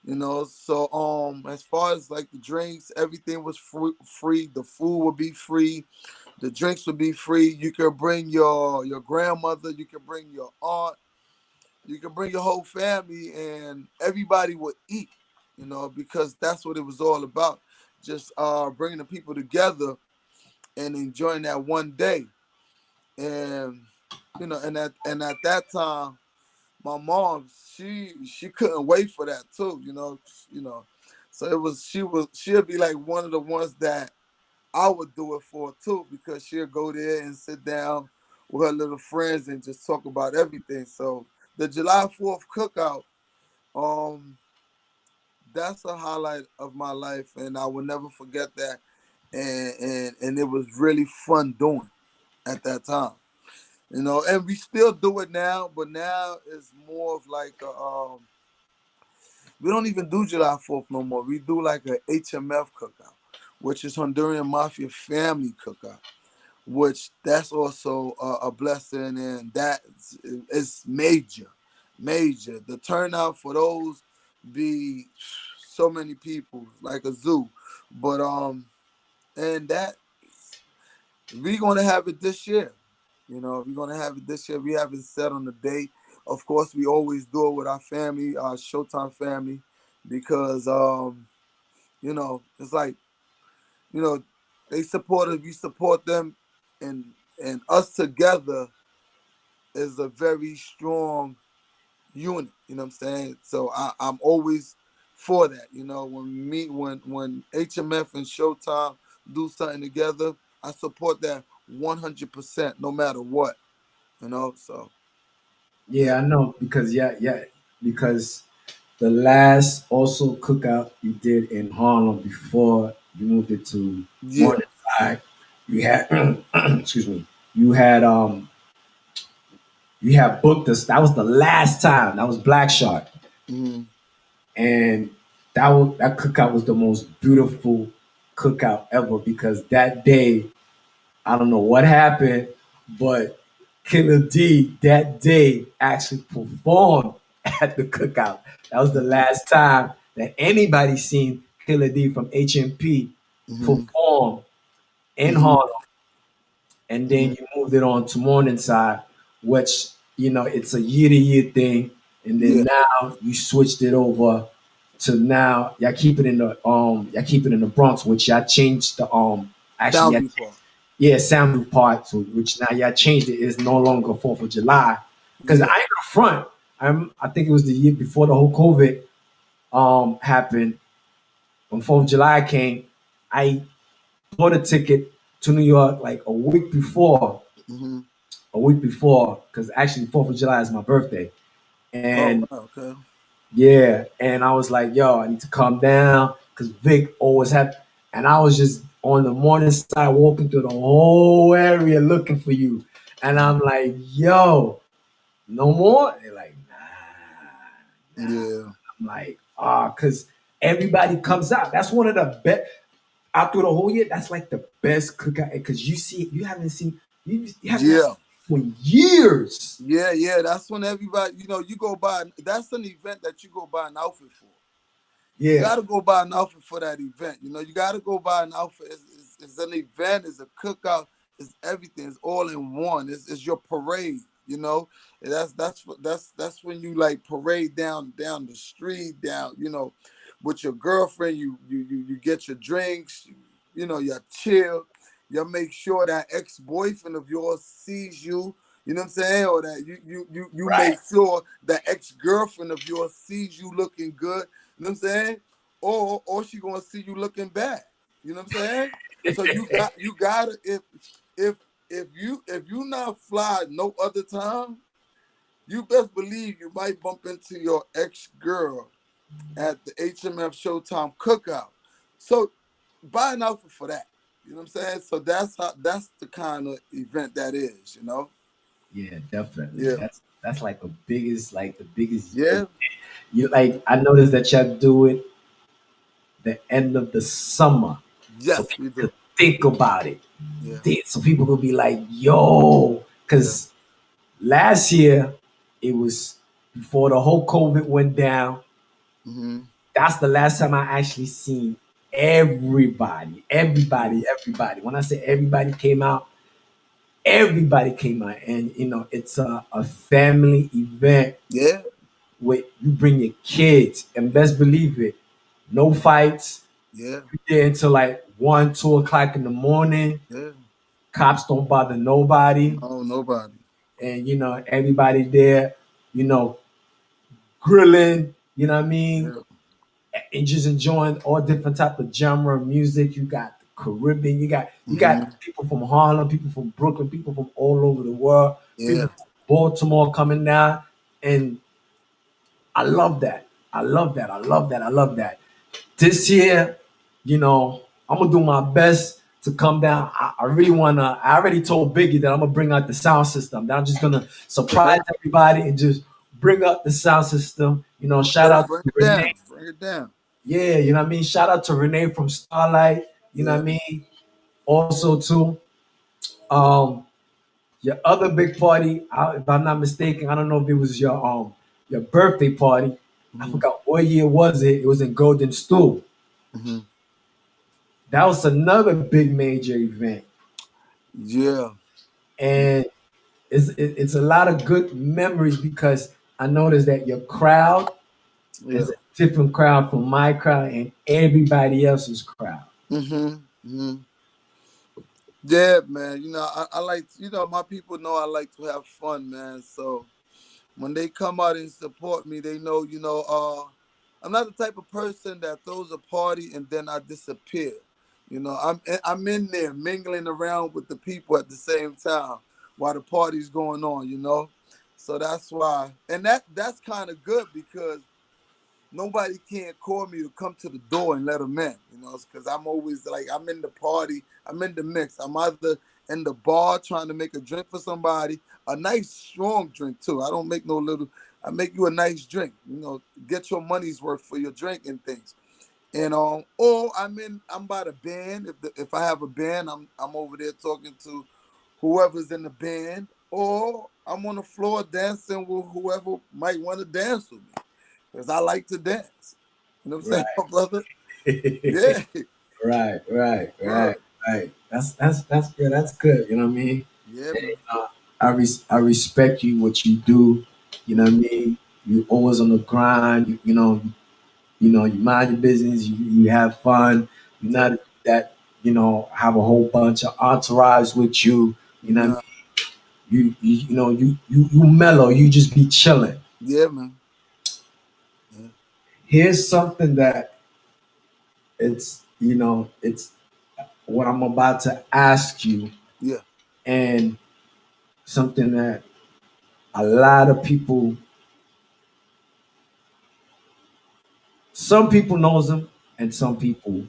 Speaker 2: You know, so as far as like the drinks, everything was free. The food would be free. The drinks would be free. You could bring your grandmother. You could bring your aunt. You could bring your whole family, and everybody would eat. You know, because that's what it was all about. Just bringing the people together and enjoying that one day. And you know, and at that time, my mom, she couldn't wait for that too, you know. So she'll be like one of the ones that I would do it for too, because she'll go there and sit down with her little friends and just talk about everything. So the July 4th cookout, um, that's a highlight of my life, and I will never forget that. And it was really fun doing at that time. You know, and we still do it now, but now it's more of like we don't even do July 4th no more. We do like a HMF cookout, which is Honduran Mafia Family Cookout, which that's also a blessing, and that is major, major. The turnout for those be so many people, like a zoo. But and that we're gonna have it this year. You know, we're gonna have it this year. We haven't set on the date. Of course, we always do it with our family, our Showtime family, because you know, it's like, you know, they support us, we support them, and us together is a very strong unit. You know what I'm saying? So I'm always for that. You know, when HMF and Showtime do something together, I support that 100%, no matter what. You know, so
Speaker 1: Yeah, I know because because the last also cookout you did in Harlem before you moved it to
Speaker 2: yeah.
Speaker 1: Morningside, you had excuse me, you had you had booked us. That was the last time. That was Black Shark,
Speaker 2: Mm-hmm.
Speaker 1: and that cookout was the most beautiful cookout ever because that day I don't know what happened, but Killer D that day actually performed at the cookout. That was the last time that anybody seen Killer D from HMP
Speaker 2: Mm-hmm.
Speaker 1: perform in
Speaker 2: Mm-hmm.
Speaker 1: Harlem. And
Speaker 2: Mm-hmm.
Speaker 1: then you moved it on to Morningside, which it's a year to year thing. And then
Speaker 2: Yeah.
Speaker 1: now you switched it over to now y'all keep it in the Bronx, which y'all changed the actually y'all
Speaker 2: Soundview Park.
Speaker 1: yeah, Soundview Park, so which now y'all changed it. It's no longer 4th of July. Because I
Speaker 2: Yeah.
Speaker 1: ain't gonna front. I think it was the year before the whole COVID happened. When 4th of July came, I bought a ticket to New York like
Speaker 2: Mm-hmm.
Speaker 1: a week before, because actually 4th of July is my birthday.
Speaker 2: Oh
Speaker 1: And
Speaker 2: wow. Okay.
Speaker 1: yeah, and I was like, yo, I need to calm down because Vic always had, and I was just on the morning side walking through the whole area looking for you. And I'm like, yo, no more? They're like, nah.
Speaker 2: Yeah.
Speaker 1: I'm like, because everybody comes out. That's one of the best, out through the whole year, that's like the best cookout because you haven't
Speaker 2: Yeah.
Speaker 1: seen for years.
Speaker 2: Yeah. Yeah. That's when everybody, you know, you go buy. That's an event that you go buy an outfit for. You
Speaker 1: Yeah,
Speaker 2: got to go buy an outfit for that event. You know, you got to go buy an outfit. It's an event. It's a cookout. It's everything. It's all in one. It's your parade. You know, and that's when you like parade down the street, down, you know, with your girlfriend. You get your drinks. You know, you chill. You make sure that ex-boyfriend of yours sees you. You know what I'm saying? Or that you
Speaker 1: right.
Speaker 2: make sure that ex-girlfriend of yours sees you looking good. You know what I'm saying? Or she gonna see you looking bad. You know what I'm saying? So you gotta, if if you not fly no other time, you best believe you might bump into your ex girl at the HMF Showtime cookout. So buy an outfit for that. You know what I'm saying? So that's the kind of event that is, you know?
Speaker 1: Yeah, definitely.
Speaker 2: Yeah.
Speaker 1: That's like the biggest.
Speaker 2: Yeah.
Speaker 1: You like I noticed that y'all do it the end of the summer, so
Speaker 2: Yes, we
Speaker 1: people
Speaker 2: do.
Speaker 1: could think about it.
Speaker 2: Yeah.
Speaker 1: So people could be like, "Yo,"
Speaker 2: Yeah.
Speaker 1: because last year it was before the whole COVID went down.
Speaker 2: Mm-hmm.
Speaker 1: That's the last time I actually seen everybody,
Speaker 2: Yeah.
Speaker 1: everybody, everybody. When I say everybody came out, and it's a family event
Speaker 2: Yeah.
Speaker 1: where you bring your kids, and best believe it, no fights.
Speaker 2: Yeah.
Speaker 1: You there until like 1, 2 o'clock in the morning.
Speaker 2: Yeah.
Speaker 1: Cops don't bother nobody,
Speaker 2: No, nobody.
Speaker 1: and everybody there, you know, grilling. You know what I mean?
Speaker 2: Yeah.
Speaker 1: And just enjoying all different type of genre of music. You got the Caribbean, you got
Speaker 2: Mm-hmm.
Speaker 1: people from Harlem, people from Brooklyn, people from all over the world,
Speaker 2: Yeah.
Speaker 1: people from Baltimore coming down, and I love that. I love that. I love that. I love that. This year, I'm gonna do my best to come down. I really wanna. I already told Biggie that I'm gonna bring out the sound system. That I'm just gonna surprise
Speaker 2: Okay.
Speaker 1: everybody and just bring up the sound system. Shout
Speaker 2: Okay.
Speaker 1: out
Speaker 2: Bring
Speaker 1: to
Speaker 2: it
Speaker 1: Renee.
Speaker 2: down. Bring it down.
Speaker 1: Yeah, you know what I mean? Shout out to Renee from Starlight, you know what
Speaker 2: Yeah.
Speaker 1: I mean? Also too, um, your other big party, if I'm not mistaken, I don't know if it was your birthday party. I
Speaker 2: Mm-hmm.
Speaker 1: forgot what year was it. It was in Golden Stool.
Speaker 2: Mm-hmm.
Speaker 1: That was another big major event.
Speaker 2: Yeah.
Speaker 1: And it's a lot of good memories because I noticed that your crowd
Speaker 2: Yeah.
Speaker 1: is a different crowd from my crowd and everybody else's crowd.
Speaker 2: Mm-hmm. Mm-hmm. Yeah, man. I like, my people know I like to have fun, man. So when they come out and support me, they know, I'm not the type of person that throws a party and then I disappear. I'm in there mingling around with the people at the same time while the party's going on. So that's why, and that's kind of good because nobody can't call me to come to the door and let them in, because I'm always like, I'm in the party, I'm in the mix. I'm either in the bar trying to make a drink for somebody, a nice strong drink too. I don't make no little, I make you a nice drink, get your money's worth for your drink and things. And or I'm by the band. If I have a band, I'm over there talking to whoever's in the band, or I'm on the floor dancing with whoever might want to dance with me because I like to dance. You know what I'm saying,
Speaker 1: Right.
Speaker 2: my brother? Yeah,
Speaker 1: Right, right, right,
Speaker 2: word.
Speaker 1: right. That's good. That's good. You know what I mean?
Speaker 2: Yeah,
Speaker 1: And,
Speaker 2: man.
Speaker 1: I respect you what you do. You know what I mean? You always on the grind. You mind your business. You have fun. You're
Speaker 2: Yeah,
Speaker 1: not that have a whole bunch of entourage with you. You know what I mean?
Speaker 2: nah.
Speaker 1: You mellow. You just be chilling.
Speaker 2: Yeah, man. Yeah,
Speaker 1: Here's something that it's what I'm about to ask you,
Speaker 2: yeah,
Speaker 1: and something that a lot of people, some people knows him, and some people,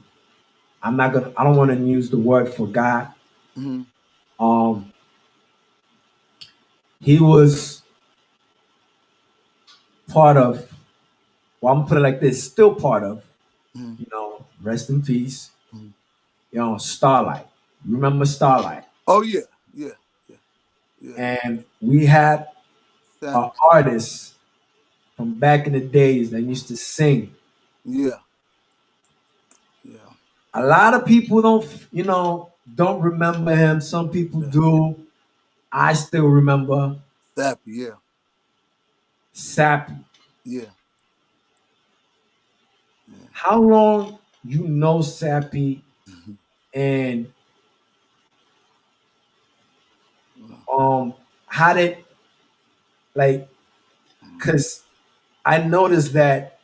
Speaker 1: I don't want to use the word forgot.
Speaker 2: hmm
Speaker 1: Um, he was part of, well, I'm gonna put it like this, still part of,
Speaker 2: hmm
Speaker 1: rest in peace,
Speaker 2: hmm
Speaker 1: Starlight. Remember Starlight?
Speaker 2: Oh yeah, yeah, yeah, yeah.
Speaker 1: And we had an
Speaker 2: Sappy.
Speaker 1: artist from back in the days that used to sing.
Speaker 2: Yeah, yeah,
Speaker 1: A lot of people don't remember him. Some people
Speaker 2: yeah.
Speaker 1: do. I still remember
Speaker 2: Sappy. Yeah,
Speaker 1: Sappy.
Speaker 2: yeah, yeah.
Speaker 1: How long you know Sappy,
Speaker 2: Mhm.
Speaker 1: and
Speaker 2: Wow.
Speaker 1: how did, like, cause I noticed that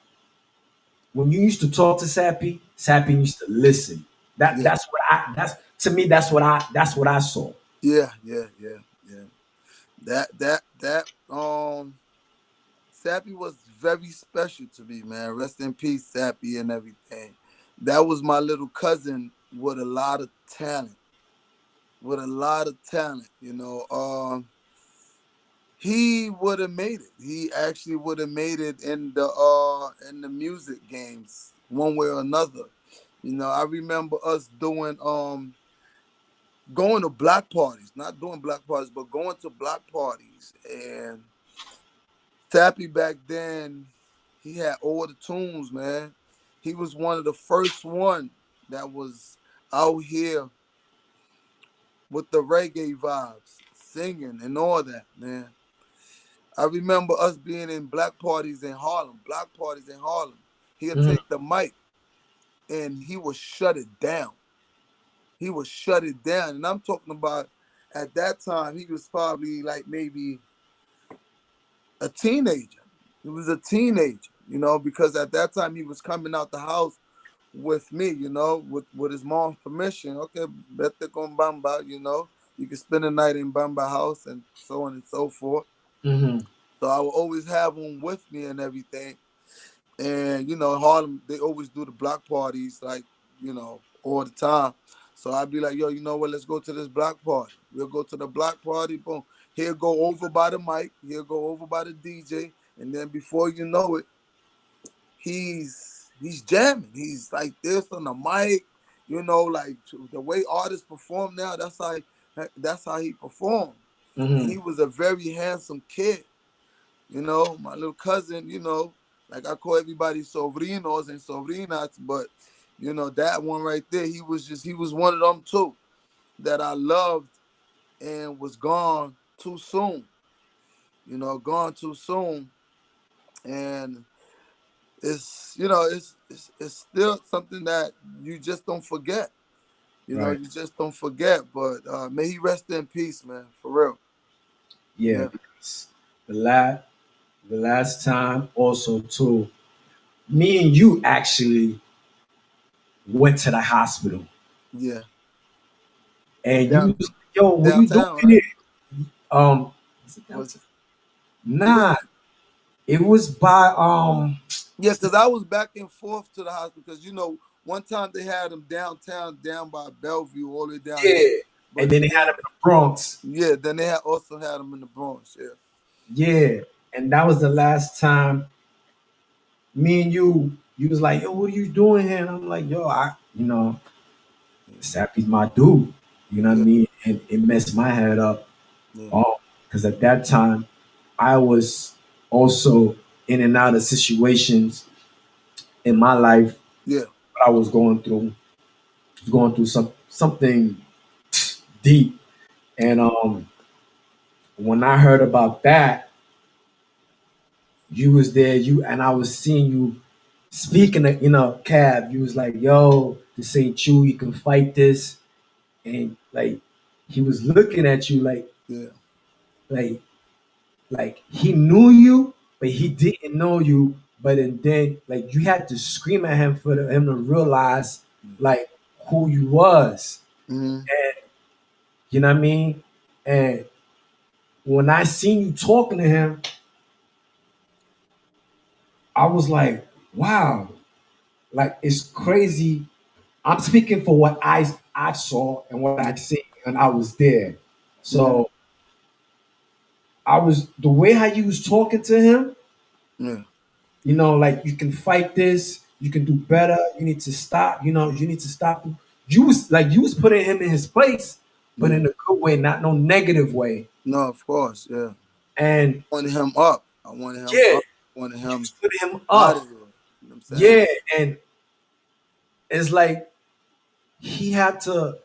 Speaker 1: when you used to talk to Sappy, Sappy used to listen.
Speaker 2: Yeah,
Speaker 1: That's to me that's what I saw.
Speaker 2: yeah, yeah, yeah, yeah. That Sappy was very special to me, man. Rest in peace, Sappy and everything. That was my little cousin with a lot of talent. With a lot of talent, you know. He would have made it. He actually would have made it in the music games one way or another. You know, I remember us doing going to block parties, not doing block parties, but going to block parties. And Tappy back then, he had all the tunes, man. He was one of the first one that was out here with the reggae vibes, singing and all that, man. I remember us being in block parties in Harlem. He'll
Speaker 1: Mhm.
Speaker 2: take the mic and he would shut it down. He would shut it down. And I'm talking about at that time, he was probably like maybe a teenager. He was a teenager, you know, because at that time he was coming out the house with me, you know, with his mom's permission. Okay, vete con Bamba, you know. You can spend the night in Bamba house and so on and so forth.
Speaker 1: Mhm.
Speaker 2: So I would always have him with me and everything. And, you know, in Harlem, they always do the block parties, like, you know, all the time. So I'd be like, yo, you know what, let's go to this block party. We'll go to the block party, boom. He'll go over by the mic, he'll go over by the DJ, and then before you know it, he's jamming. He's like this on the mic, you know, like the way artists perform now, that's how he performed. And he
Speaker 1: Mhm.
Speaker 2: was a very handsome kid. You know, my little cousin, you know, like I call everybody sobrinos and sobrinas, but you know, that one right there, he was one of them too that I loved and was gone too soon. You know, gone too soon. And it's, you know, it's still something that you just don't forget. You know,
Speaker 1: Right.
Speaker 2: you just don't forget. But may he rest in peace, man, for real.
Speaker 1: Yeah.
Speaker 2: Yeah,
Speaker 1: Because the last time also too, me and you actually went to the hospital,
Speaker 2: yeah.
Speaker 1: and you
Speaker 2: Down
Speaker 1: was like, yo, what you doing
Speaker 2: downtown, right?
Speaker 1: here? Is it
Speaker 2: Was
Speaker 1: downtown?
Speaker 2: it was
Speaker 1: Nah, it was by
Speaker 2: Yeah, because I was back and forth to the hospital because, you know, one time they had them downtown, down by Bellevue, all the way down
Speaker 1: yeah,
Speaker 2: there.
Speaker 1: and
Speaker 2: But
Speaker 1: then they had
Speaker 2: then,
Speaker 1: him in the Bronx.
Speaker 2: yeah, then they also had them in the Bronx. Yeah,
Speaker 1: Yeah, and that was the last time me and you was like, yo, what are you doing here? And I'm like, yo, Sappy's my dude. You know what I
Speaker 2: yeah,
Speaker 1: mean? And it messed my head up.
Speaker 2: yeah,
Speaker 1: Oh, because at that time I was also in and out of situations in my life
Speaker 2: yeah,
Speaker 1: that I was going through something deep. And when I heard about that, you was there, you and I was seeing you speaking in a cab. You was like, yo, this ain't you, you can fight this. And like he was looking at you
Speaker 2: yeah,
Speaker 1: like like he knew you, but he didn't know you. But and then like you had to scream at him for him to realize
Speaker 2: yeah.
Speaker 1: like who you was.
Speaker 2: Mm-hmm.
Speaker 1: You know what I mean? And when I seen you talking to him, I was like, wow, like it's crazy. I'm speaking for what I saw and what I seen, and I was there.
Speaker 2: Mm-hmm.
Speaker 1: So I was the way how you was talking to him.
Speaker 2: Yeah,
Speaker 1: Like you can fight this, you can do better. You need to stop. You need to stop. You was putting him in his place, but
Speaker 2: yeah.
Speaker 1: in a good way, not no negative way.
Speaker 2: No, of course, yeah.
Speaker 1: And
Speaker 2: I wanted him up. I wanted him
Speaker 1: yeah,
Speaker 2: up. I wanted
Speaker 1: you
Speaker 2: him
Speaker 1: was putting him
Speaker 2: out of
Speaker 1: up.
Speaker 2: here. You know what I'm saying?
Speaker 1: Yeah, and it's like he had to,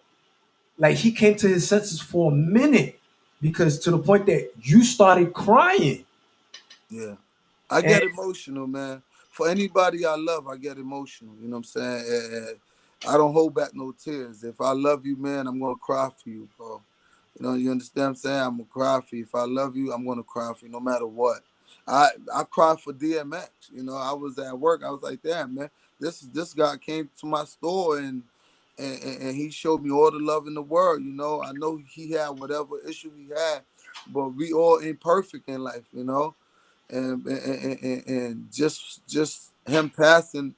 Speaker 1: like he came to his senses for a minute because to the point that you started crying.
Speaker 2: Yeah. I
Speaker 1: And
Speaker 2: get emotional, man. For anybody I love, I get emotional. You know what I'm saying? I don't hold back no tears. If I love you, man, I'm gonna cry for you, bro. You know, you understand what I'm saying? I'm gonna cry for you. If I love you, I'm gonna cry for you, no matter what. I cried for DMX. You know, I was at work. I was like, damn, man, this guy came to my store and he showed me all the love in the world. You know, I know he had whatever issue he had, but we all imperfect in life. You know, and just him passing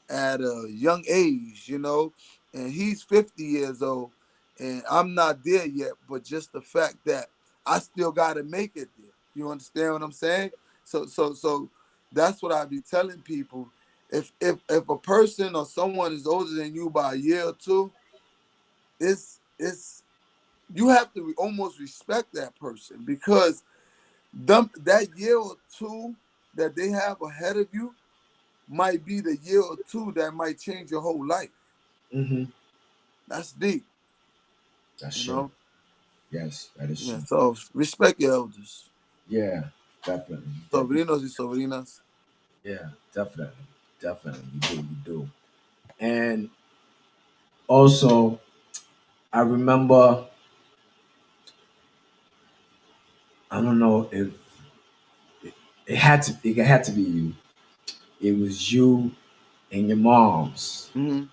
Speaker 2: at a young age, you know, and he's 50 years old, and I'm not there yet. But just the fact that I still got to make it there. You understand what I'm saying? So that's what I be telling people. If a person or someone is older than you by a year or two, it's you have to almost respect that person, because that year or two that they have ahead of you might be the year or two that might change your whole life.
Speaker 1: Mm-hmm.
Speaker 2: That's deep,
Speaker 1: That's
Speaker 2: you
Speaker 1: true.
Speaker 2: know.
Speaker 1: Yes, that is
Speaker 2: Yeah.
Speaker 1: true.
Speaker 2: So respect your elders,
Speaker 1: Yeah, definitely.
Speaker 2: sobrinos y sobrinas.
Speaker 1: Yeah, definitely. Definitely. You do. And also, I remember, I don't know if it had to be you. It was you and your mom's.
Speaker 2: Mm-hmm.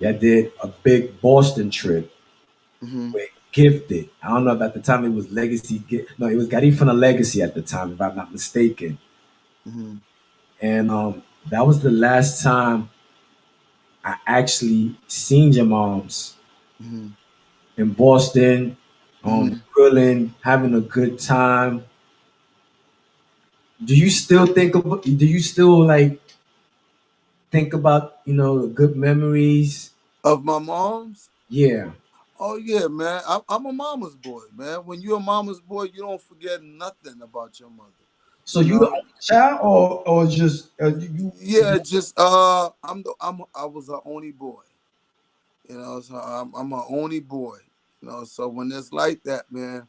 Speaker 1: That did a big Boston trip
Speaker 2: Mm-hmm.
Speaker 1: with Gifted. I don't know if at the time it was Legacy. No, it was Garifuna Legacy at the time, if I'm not mistaken.
Speaker 2: Mm-hmm.
Speaker 1: And that was the last time I actually seen your mom's
Speaker 2: Mm-hmm.
Speaker 1: in Boston,
Speaker 2: Mm-hmm.
Speaker 1: grilling, having a good time. Do you still think about? Do you still like think about the good memories?
Speaker 2: Of my mom's.
Speaker 1: Yeah.
Speaker 2: Oh yeah, man. I'm a mama's boy, man. When you're a mama's boy, you don't forget nothing about your mother.
Speaker 1: So
Speaker 2: You
Speaker 1: you the
Speaker 2: know.
Speaker 1: only child, or just
Speaker 2: Yeah, just I was her only boy. You know, so I'm her only boy. You know, so when it's like that, man,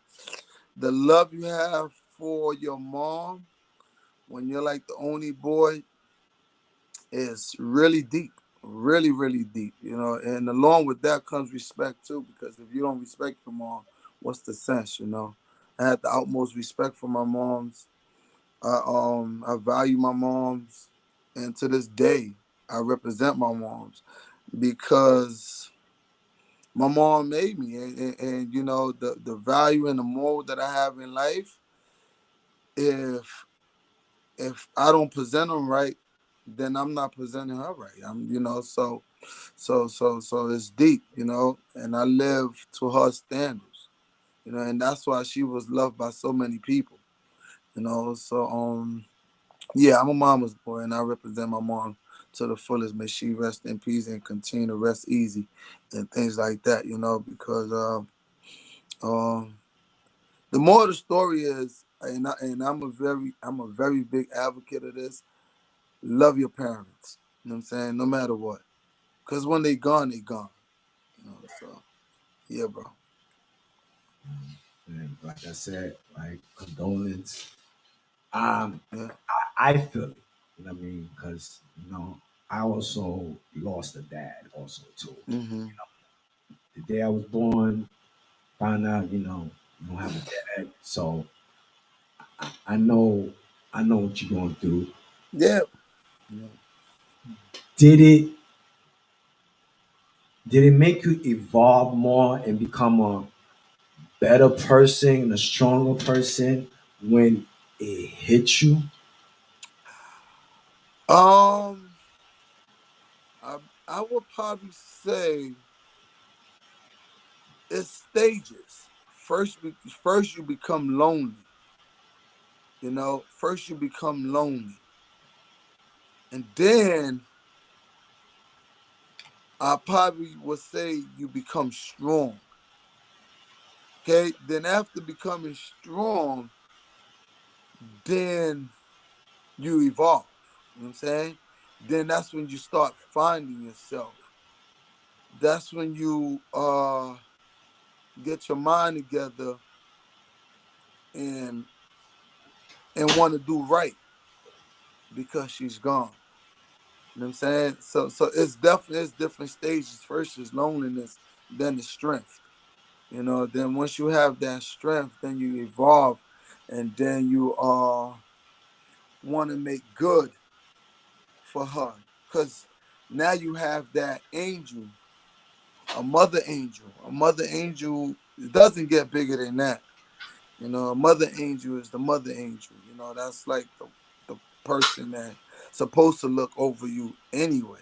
Speaker 2: the love you have for your mom when you're like the only boy is really deep, really, really deep. You know, and along with that comes respect too, because if you don't respect your mom, what's the sense? You know, I had the utmost respect for my moms. I value my moms, and to this day, I represent my moms because my mom made me, and you know the value and the moral that I have in life. If I don't present them right, then I'm not presenting her right. So it's deep, you know, and I live to her standards, you know, and that's why she was loved by so many people, you know. So yeah, I'm a mama's boy, and I represent my mom to the fullest. May she rest in peace and continue to rest easy, and things like that, you know, because um the more of the story is, and I'm a very big advocate of this. Love your parents. You know what I'm saying? No matter what. Cause when they gone, they gone. You know, so yeah, bro.
Speaker 1: And like I said, like condolence. Um,
Speaker 2: Yeah.
Speaker 1: I feel it. You know what I mean? Because I also lost a dad also too.
Speaker 2: Mm-hmm.
Speaker 1: The day I was born, found out you don't have a dad. So I know what you're going through.
Speaker 2: Yeah. Yeah.
Speaker 1: Did it did it make you evolve more and become a better person, a stronger person when it hit you?
Speaker 2: Um, I I would probably say it's stages. First you become lonely. You know, first you become lonely, and then I probably would say you become strong. Okay. Then after becoming strong, then you evolve. You know what I'm saying? Then that's when you start finding yourself. That's when you get your mind together and want to do right because she's gone. You know what I'm saying? So it's different stages. First is loneliness, then it's strength. You know, then once you have that strength, then you evolve, and then you want to make good for her. Cause now you have that angel, a mother angel. A mother angel doesn't get bigger than that. You know, a mother angel is the mother angel. You know, that's like the person that supposed to look over you anyway.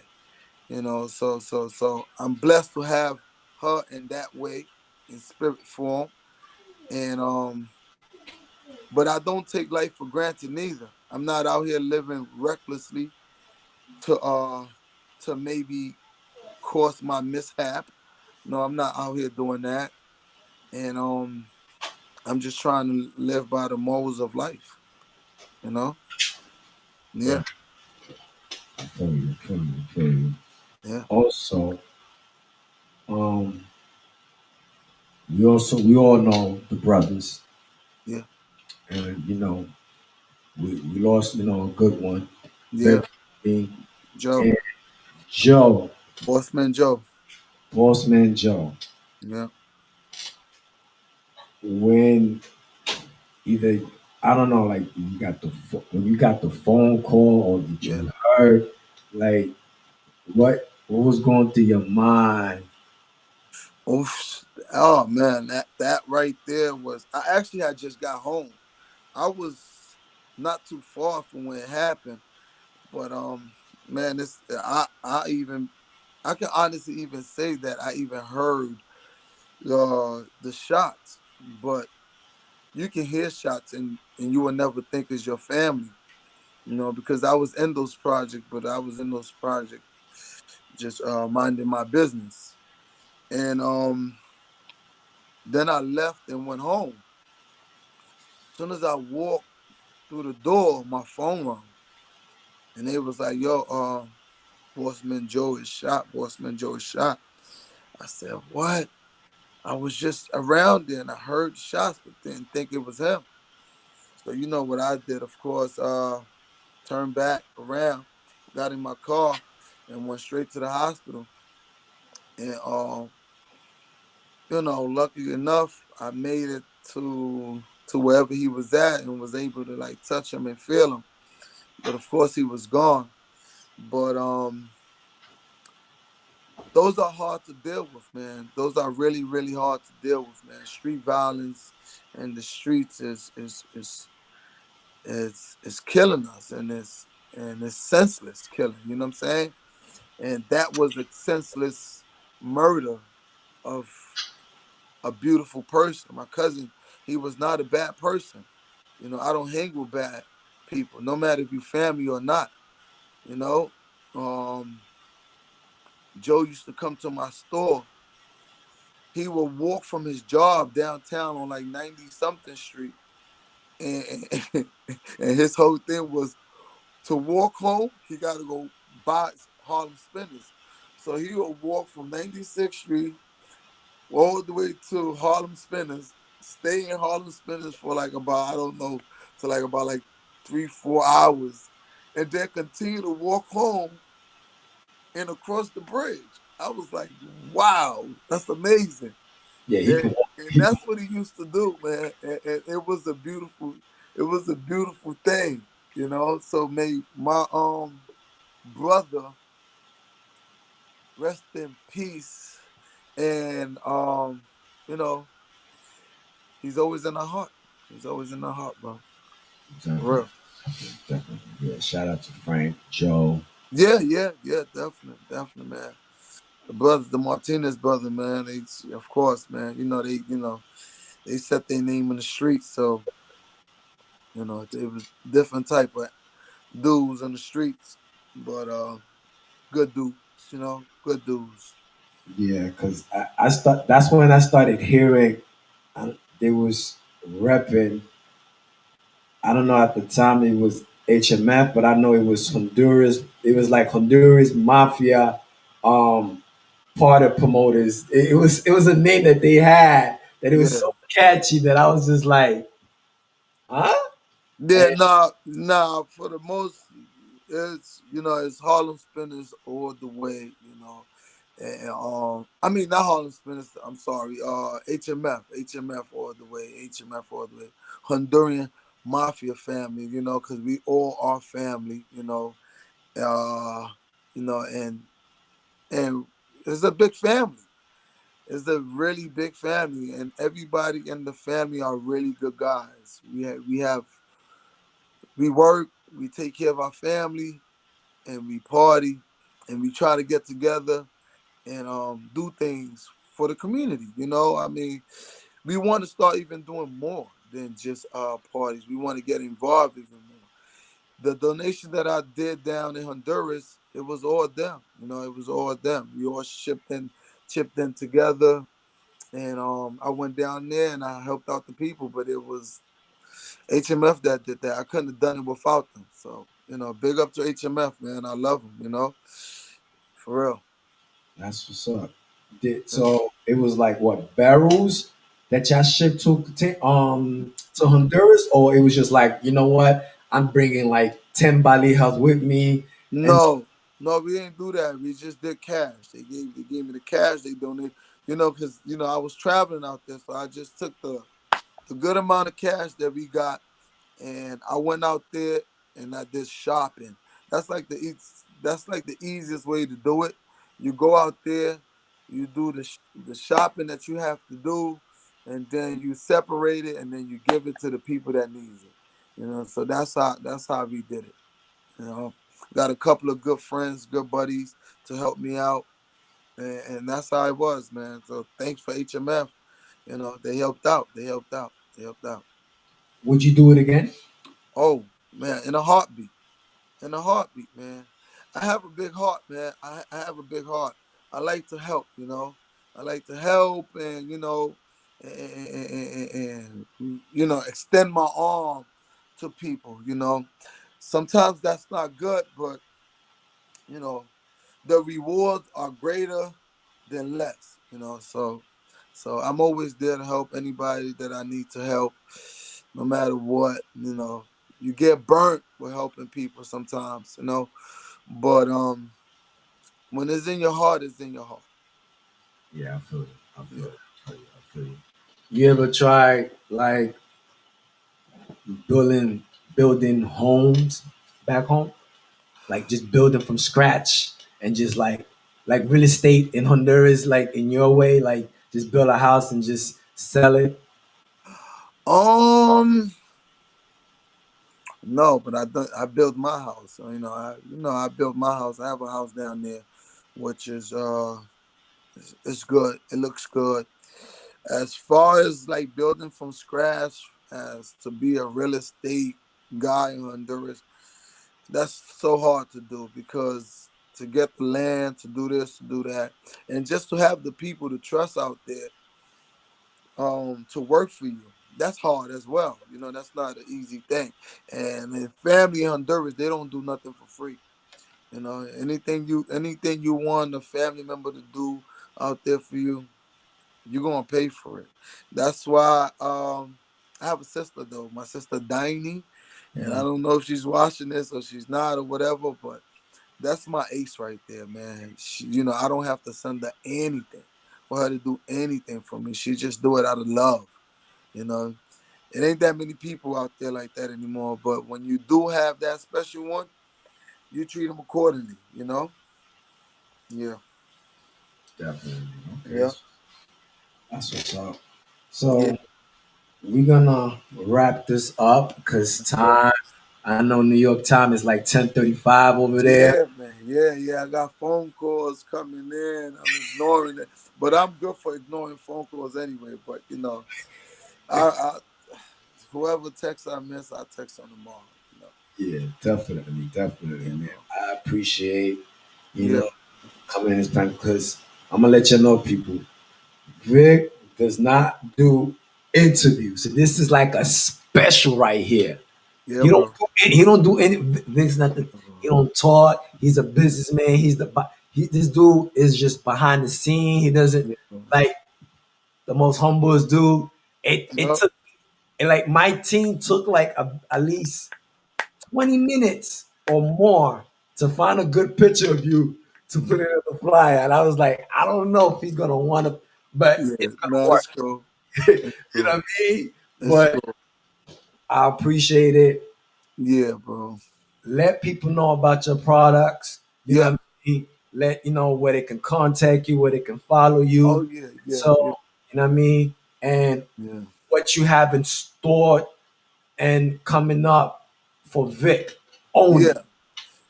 Speaker 2: You know, so I'm blessed to have her in that way, in spirit form, and but I don't take life for granted neither. I'm not out here living recklessly to maybe cause my mishap. No, I'm not out here doing that, and I'm just trying to live by the morals of life. You know,
Speaker 1: Yeah,
Speaker 2: yeah,
Speaker 1: I feel you, I feel you, I feel you.
Speaker 2: yeah,
Speaker 1: Also, um, we all know the brothers,
Speaker 2: yeah,
Speaker 1: and we lost a good one,
Speaker 2: yeah.
Speaker 1: Vic Bamba
Speaker 2: Joe,
Speaker 1: and Joe,
Speaker 2: Bossman Joe.
Speaker 1: Bossman Joe.
Speaker 2: Yeah.
Speaker 1: When either I don't know, like when you got the phone call, or did
Speaker 2: Yeah.
Speaker 1: you heard, like what was going through your mind?
Speaker 2: Oof. Oh man, that right there was. I actually had just got home. I was not too far from when it happened, but man, this I can honestly even say that I even heard the shots, but you can hear shots and you will never think it's your family, because I was in those projects, but I was in those projects just minding my business, and then I left and went home. As soon as I walked through the door, my phone rang, and they was like, "Yo, Bossman Joe is shot. Bossman Joe is shot." I said, "What?" I was just around there and I heard the shots, but didn't think it was him. So you know what I did, of course, turned back around, got in my car, and went straight to the hospital. And lucky enough, I made it to wherever he was at and was able to like touch him and feel him. But of course he was gone. But those are hard to deal with, man. Those are really, really hard to deal with, man. Street violence and the streets is killing us, and it's senseless killing. You know what I'm saying? And that was a senseless murder of a beautiful person. My cousin, he was not a bad person. I don't hang with bad people, no matter if you family or not. You know, um, Joe used to come to my store. He would walk from his job downtown on like 90 something street, and and his whole thing was to walk home. He got to go buy Harlem Spinners, so he would walk from 96th Street all the way to Harlem Spinners, stay in Harlem Spinners for like about, I don't know, to like about like 3-4 hours, and then continue to walk home and across the bridge. I was like, wow, that's amazing.
Speaker 1: Yeah,
Speaker 2: And that's what he used to do, man. And it was a beautiful thing. So may my brother rest in peace. And you know, he's always in our heart. He's always in our heart, bro. For
Speaker 1: definitely,
Speaker 2: real.
Speaker 1: definitely. Yeah, shout out to Frank, Joe.
Speaker 2: Yeah, yeah, yeah, definitely, definitely, man. The brothers, the Martinez brother, man. They, of course, man. They set their name in the streets, so it was different type of dudes in the streets, but good dudes, good dudes.
Speaker 1: Yeah, because I start. That's when I started hearing. They was repping. I don't know at the time it was HMF, but I know it was Honduras. It was like Honduras Mafia, um, party promoters. It was a name that they had that it was
Speaker 2: Yeah.
Speaker 1: so catchy that I was just like, huh?
Speaker 2: Yeah,
Speaker 1: And
Speaker 2: nah. For the most, it's Harlem Spinners all the way. And I mean not Harlem Spinners. I'm sorry. HMF all the way. HMF all the way. Honduran mafia family. Because we all are family. Uh, and it's a big family. It's a really big family, and everybody in the family are really good guys. We work, we take care of our family, and we party. and we try to get together and do things for the community. You know, I mean, we want to start even doing more than just parties. We want to get involved even more. The donation that I did down in Honduras, it was all them. You know, it was all them. We all chipped in together, and I went down there and I helped out the people. But it was HMF that did that. I couldn't have done it without them. So you know, big up to HMF, man. I love them. You know, for real.
Speaker 1: That's what's up. So it was like what, barrels that y'all shipped to Honduras, or it was just like, you know what, I'm bringing like 10 balijas with me, and
Speaker 2: No, no, we didn't do that. We just did cash. They gave me the cash. They donated. You know, because you know I was traveling out there, so I just took the good amount of cash that we got, and I went out there and I did shopping. That's like the easiest way to do it. You go out there, you do the shopping that you have to do, and then you separate it, and then you give it to the people that needs it. You know, so that's how we did it. You know, got a couple of good friends, good buddies to help me out, and that's how it was, man. So thanks for HMF. You know, they helped out. They helped out. They helped out.
Speaker 1: would you do it again?
Speaker 2: Oh man, in a heartbeat. In a heartbeat, man. I have a big heart, man. I have a big heart. I like to help, you know. I like to help and, you know, and you know, extend my arm to people, you know. Sometimes that's not good, but, you know, the rewards are greater than less, you know. So I'm always there to help anybody that I need to help, no matter what, you know. You get burnt with helping people sometimes, you know. But when it's in your heart, it's in your heart.
Speaker 1: Yeah, I feel it. I feel
Speaker 2: Yeah.
Speaker 1: it. I feel it. I feel it. You ever try like building building homes back home? Like just building from scratch and just like real estate in Honduras, like in your way, like just build a house and just sell it.
Speaker 2: Um no, but I built my house. So, I built my house. I have a house down there which is it's good. It looks good. As far as like building from scratch as to be a real estate guy in Honduras, that's so hard to do because to get the land, to do this, to do that, and just to have the people to trust out there to work for you. That's hard as well. You know, that's not an easy thing. And in family in Honduras, they don't do nothing for free. You know, anything you want a family member to do out there for you, you're gonna pay for it. That's why I have a sister though, my sister Diney, and I
Speaker 1: Mhm.
Speaker 2: don't know if she's watching this or she's not or whatever, but that's my ace right there, man. I don't have to send her anything for her to do anything for me. She just do it out of love. You know, it ain't that many people out there like that anymore. But when you do have that special one, you treat them accordingly. You know? Yeah,
Speaker 1: Definitely. Okay,
Speaker 2: yeah,
Speaker 1: that's what's up.
Speaker 2: yeah.
Speaker 1: So we're gonna wrap this up because
Speaker 2: Okay.
Speaker 1: time. I know New York time is like 10:35 over there.
Speaker 2: Yeah, man. Yeah, yeah. I got phone calls coming in. I'm ignoring it, but I'm good for ignoring phone calls anyway. But I whoever texts I miss, I text on tomorrow.
Speaker 1: Yeah, definitely, definitely,
Speaker 2: Yeah,
Speaker 1: man.
Speaker 2: bro.
Speaker 1: I appreciate you
Speaker 2: Yeah,
Speaker 1: know coming in this time because I'm gonna let you know, people. Vic does not do interviews. So this is like a special right here.
Speaker 2: yeah,
Speaker 1: He don't
Speaker 2: bro.
Speaker 1: do any, he don't do any Vic's nothing. He don't talk. He's a businessman. This dude is just behind the scene. He doesn't
Speaker 2: Yeah, bro.
Speaker 1: like the most humblest dude. It
Speaker 2: Yep.
Speaker 1: took and like my team took like at least 20 minutes or more to find a good picture of you to put it in the flyer. And I was like, I don't know if he's gonna want to, but
Speaker 2: Yeah.
Speaker 1: it's
Speaker 2: No,
Speaker 1: gonna work.
Speaker 2: it's cool. It's
Speaker 1: You know
Speaker 2: cool.
Speaker 1: what I mean?
Speaker 2: It's
Speaker 1: But
Speaker 2: cool.
Speaker 1: I appreciate it.
Speaker 2: Yeah, bro.
Speaker 1: Let people know about your products. You know
Speaker 2: Yep.
Speaker 1: what I mean? Let you know where they can contact you, where they can follow
Speaker 2: Oh
Speaker 1: you.
Speaker 2: yeah, yeah,
Speaker 1: So,
Speaker 2: yeah,
Speaker 1: you know what I mean? And
Speaker 2: yeah.
Speaker 1: what you have in store and coming up for Vic
Speaker 2: Yeah.
Speaker 1: only.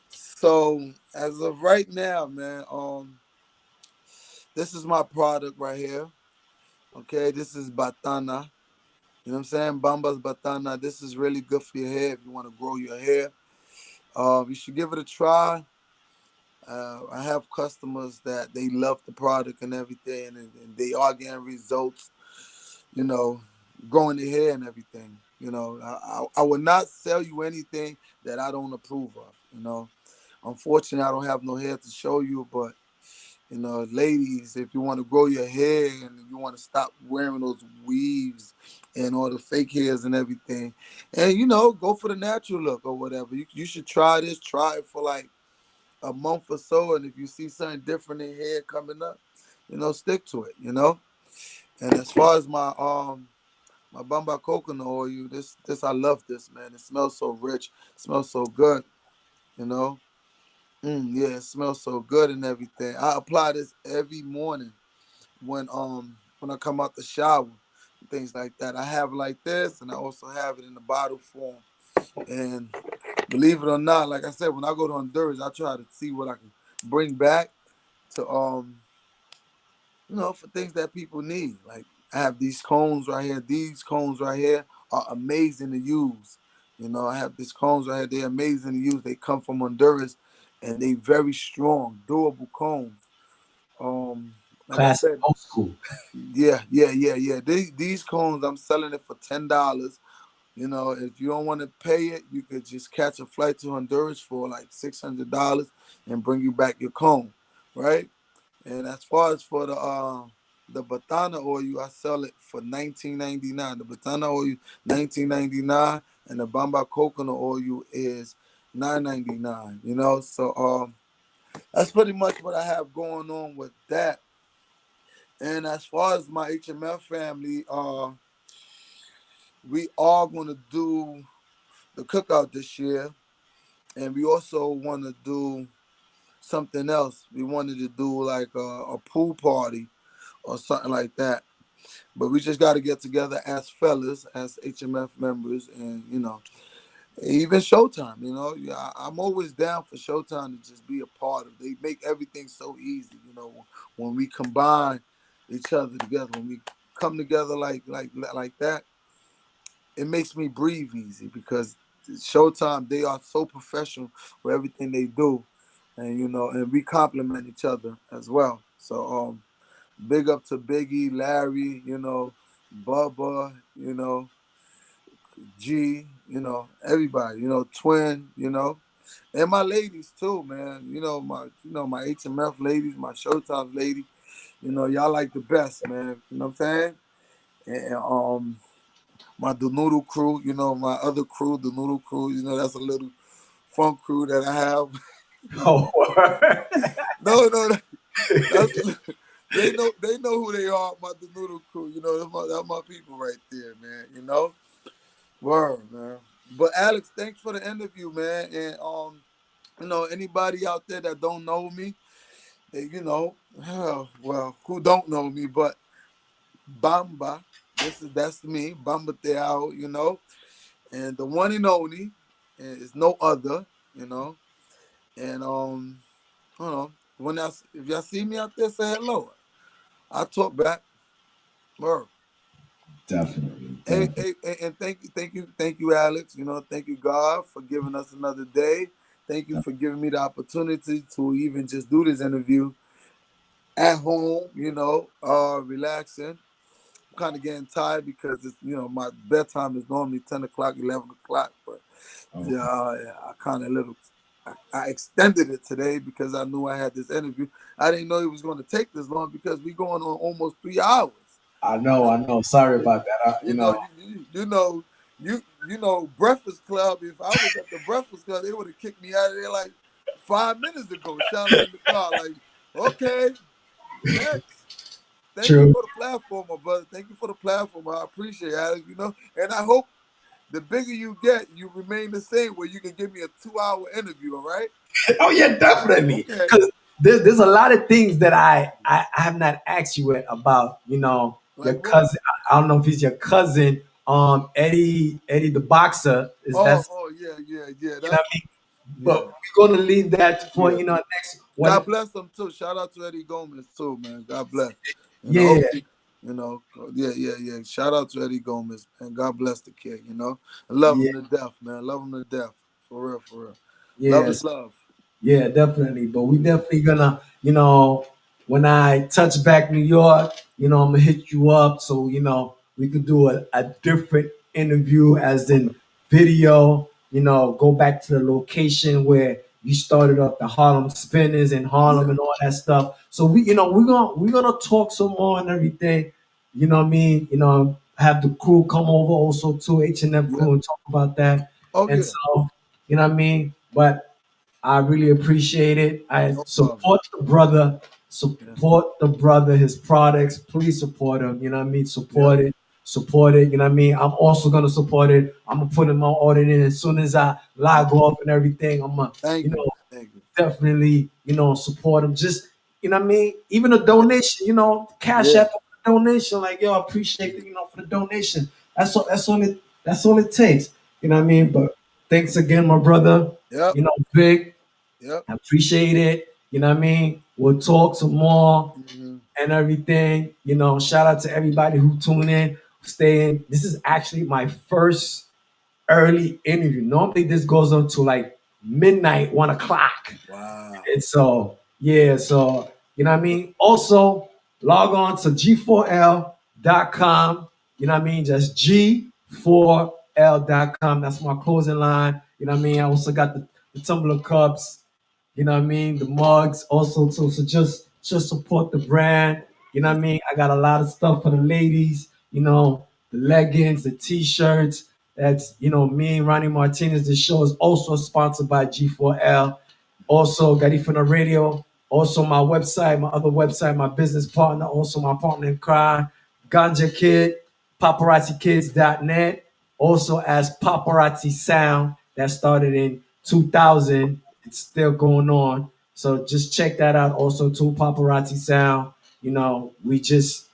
Speaker 2: So As of right now, man, this is my product right here. Okay, this is Batana. You know what I'm saying? Bamba's Batana. This is really good for your hair if you want to grow your hair. You should give it a try. I have customers that they love the product and everything, and they are getting results, you know, growing their hair and everything. You know, I would not sell you anything that I don't approve of, you know. Unfortunately, I don't have no hair to show you, but, you know, ladies, if you want to grow your hair and you want to stop wearing those weaves and all the fake hairs and everything, and, you know, go for the natural look or whatever, you should try this. Try it for like a month or so, and if you see something different in hair coming up, you know, stick to it, you know. And as far as my Bumba Coconut Oil, this I love this, man. It smells so rich, it smells so good, you know. Yeah, it smells so good and everything. I apply this every morning when I come out the shower and things like that. I have it like this, and I also have it in the bottle form. And believe it or not, like I said, when I go to Honduras, I try to see what I can bring back to you know, for things that people need. Like I have these cones right here. These cones right here are amazing to use. You know, I have these cones right here. They're amazing to use. They come from Honduras, and they very strong, durable cones. Like I
Speaker 1: Classic,
Speaker 2: said,
Speaker 1: old school.
Speaker 2: yeah. These cones, I'm selling it for $10. You know, if you don't want to pay it, you could just catch a flight to Honduras for like $600 and bring you back your cone, right? And as far as for the Batana oil, I sell it for $19.99. The Batana oil $19.99, and the Bamba Coconut Oil is $9.99. You know, so that's pretty much what I have going on with that. And as far as my HMF family, we are going to do the cookout this year, and we also want to do something else. We wanted to do like a pool party or something like that. But we just got to get together as fellas, as HMF members, and you know, even Showtime. You know, yeah, I'm always down for Showtime to just be a part of. They make everything so easy. You know, when we combine each other together, when we come together like that, it makes me breathe easy because Showtime, they are so professional for everything they do, and you know, and we complement each other as well. So big up to Biggie, Larry, you know, Bubba, you know, G, you know, everybody, you know, Twin, you know, and my ladies too, man. My HMF ladies, my Showtime lady, you know, y'all like the best, man. You know what I'm saying? And my the Noodle crew, you know, my other crew, the Noodle crew, you know, that's a little funk crew that I have.
Speaker 1: Oh,
Speaker 2: No, that's they know who they are, my the Noodle crew, you know, that's my people right there, man, you know. Word, man. But Alex, thanks for the interview, man. And you know, anybody out there that don't know me, you know, well, who don't know me, but Bamba, that's me, Bamba Teao, you know. And the one and only, and is no other, you know. And hold on, if y'all see me out there, say hello. I talk back. Word.
Speaker 1: definitely,
Speaker 2: Hey,
Speaker 1: definitely.
Speaker 2: and thank you, Alex. You know, thank you, God, for giving us another day. Thank you for giving me the opportunity to even just do this interview at home. You know, relaxing. I'm kind of getting tired because it's, you know, my bedtime is normally 10 o'clock, 11 o'clock, but
Speaker 1: Oh,
Speaker 2: yeah, I kind of I extended it today because I knew I had this interview. I didn't know it was going to take this long because we going on almost 3 hours.
Speaker 1: I know, I know. Sorry about that.
Speaker 2: You know, you know, Breakfast Club. If I was at the Breakfast Club, they would have kicked me out of there like 5 minutes ago, shouting in the car, like, "Okay, next." Thank you
Speaker 1: true.
Speaker 2: for the platform, my brother. Thank you for the platform. I appreciate it, Alex. You know, and I hope the bigger you get, you remain the same, where you can give me a 2-hour interview. All right?
Speaker 1: Oh yeah, definitely.
Speaker 2: Okay.
Speaker 1: Because there's a lot of things that I have not asked you yet about. You know, your
Speaker 2: Like what?
Speaker 1: cousin. I don't know if he's your cousin. Eddie the boxer. Is that's
Speaker 2: Oh, yeah.
Speaker 1: you know what I mean? but we're gonna leave that for next one.
Speaker 2: God bless them too. Shout out to Eddie Gomez too, man. God bless. And
Speaker 1: Yeah.
Speaker 2: hopefully, yeah. Shout out to Eddie Gomez, and God bless the kid. I love him to death, man. Love him to death, for real, for real. Love is love.
Speaker 1: Yeah, definitely. But we definitely gonna, when I touch back New York, I'm gonna hit you up so we could do a different interview, as in video. Go back to the location where you started off, the Harlem Spinners in Harlem and all that stuff. So we're gonna talk some more and everything. You know what I mean? Have the crew come over also to H&M crew and talk about that. And so, you know what I mean? But I really appreciate it. I support the brother. Support the brother, his products. Please support him. You know what I mean? Support it. Support it. You know what I mean? I'm also gonna support it. I'm gonna put in my order in as soon as I log off and everything. I'm gonna,
Speaker 2: Thank you.
Speaker 1: definitely, support him. Just, you know what I mean? Even a donation, cash app donation. Like, yo, I appreciate it, for the donation. That's all it takes. You know what I mean? But thanks again, my brother. Vic. I appreciate it. You know what I mean? We'll talk some more and everything. Shout out to everybody who tuned in, staying. This is actually my first early interview. Normally this goes on to like midnight, 1 o'clock.
Speaker 2: Wow.
Speaker 1: And so, you know what I mean? Also, log on to g4l.com. You know what I mean? Just g4l.com. That's my closing line. You know what I mean? I also got the tumbler cups. You know what I mean? The mugs also too. So just support the brand. You know what I mean? I got a lot of stuff for the ladies. The leggings, the t-shirts. That's me and Ronnie Martinez. The show is also sponsored by G4L. Also Garifuna Radio. Also my website, my other website, my business partner. Also my partner in crime, Ganja Kid, paparazzikids.net. Also as Paparazzi Sound, that started in 2000. It's still going on. So just check that out. Also, to Paparazzi Sound. We just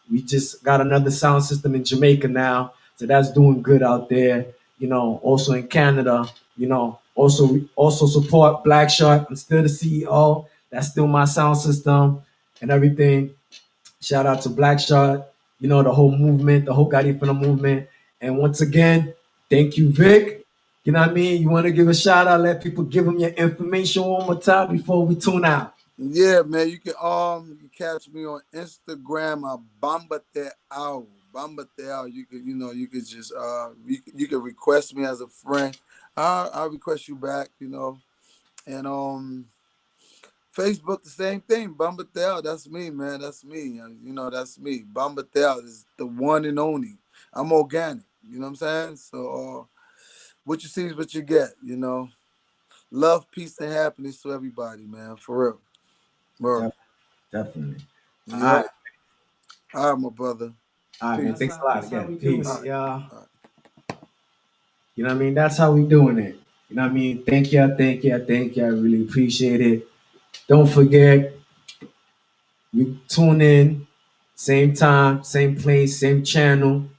Speaker 1: got another sound system in Jamaica now, so that's doing good out there. Also in Canada. Also support Black Shark. I'm still the CEO. That's still my sound system and everything. Shout out to Black Shark. The whole movement, the whole Garifuna movement. And once again, thank you, Vic. You know what I mean? You want to give a shout out, let people give them your information one more time before we tune out.
Speaker 2: Yeah, man. You can catch me on Instagram at Bamba Coconut Oil. You could just you can request me as a friend. I'll request you back, And Facebook, the same thing. Bamba Coconut Oil, that's me, man. That's me. That's me. Bamba Coconut Oil is the one and only. I'm organic. You know what I'm saying? So what you see is what you get, Love, peace, and happiness to everybody, man. For real. Bro.
Speaker 1: Definitely.
Speaker 2: Yeah. All right, my brother.
Speaker 1: All right, man. Thanks a lot again. Peace. Yeah. You know what I mean? That's how we doing it. You know what I mean? Thank you. I really appreciate it. Don't forget, you tune in, same time, same place, same channel.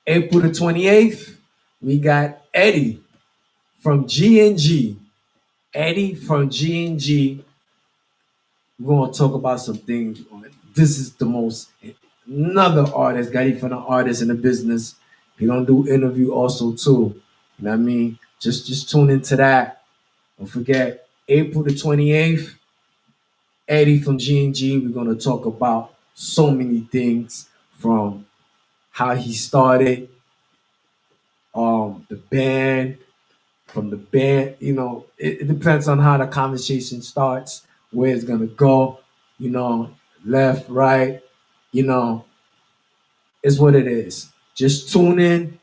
Speaker 1: April the 28th, we got Eddie from G&G. Eddie from G&G. We're going to talk about some things. This is the most, another artist, Garifuna artist in the business. He don't do interview also too. You know what I mean? Just tune into that. Don't forget, April the 28th, Eddie from G&G. We're going to talk about so many things, from how he started, the band, from the band. It depends on how the conversation starts, where it's gonna go. Left, right. It's what it is. Just tune in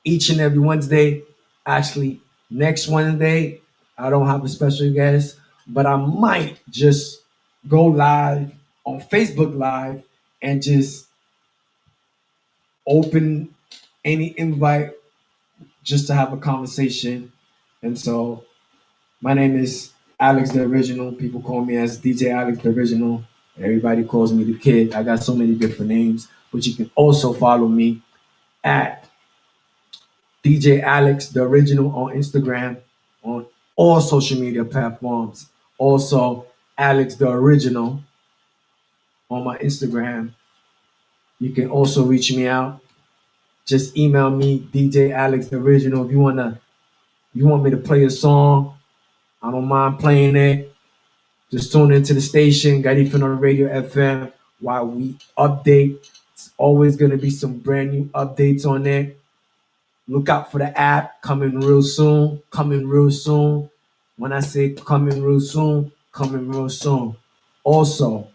Speaker 1: each and every Wednesday. Actually, next Wednesday, I don't have a special guest, but I might just go live on Facebook Live and just open any invite just to have a conversation. And so my name is Alex the Original. People call me as DJ Alex the Original. Everybody calls me the Kid. I got so many different names, but you can also follow me at DJ Alex, the original, on Instagram, on all social media platforms. Also, Alex, the original, on my Instagram. You can also reach me out. Just email me, DJ Alex, the original. If you want me to play a song, I don't mind playing it. Just tune into the station, GARIFUNA Radio FM, while we update. It's always going to be some brand new updates on there. Look out for the app coming real soon. Coming real soon. When I say coming real soon, coming real soon. Also,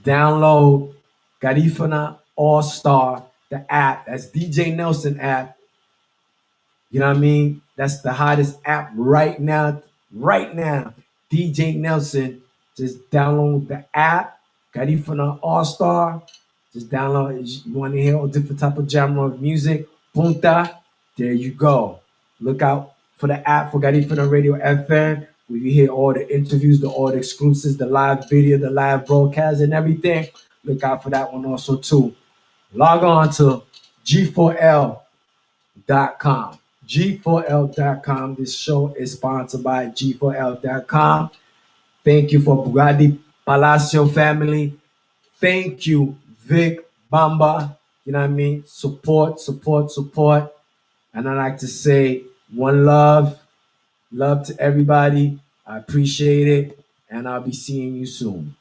Speaker 1: download Garifuna All Star, the app. That's DJ Nelson app. You know what I mean? That's the hottest app right now. Right now, DJ Nelson. Just download the app, Garifuna All Star. Just download it. You want to hear all different type of genre of music? Punta. There you go. Look out for the app for Garifuna Radio FM, where you hear all the interviews, all the exclusives, the live video, the live broadcast, and everything. Look out for that one also too. Log on to G4L.com. G4L.com. This show is sponsored by G4L.com. Thank you for Budari Palacios family. Thank you, Vic Bamba. You know what I mean? Support, support, support. And I like to say one love. Love to everybody. I appreciate it. And I'll be seeing you soon.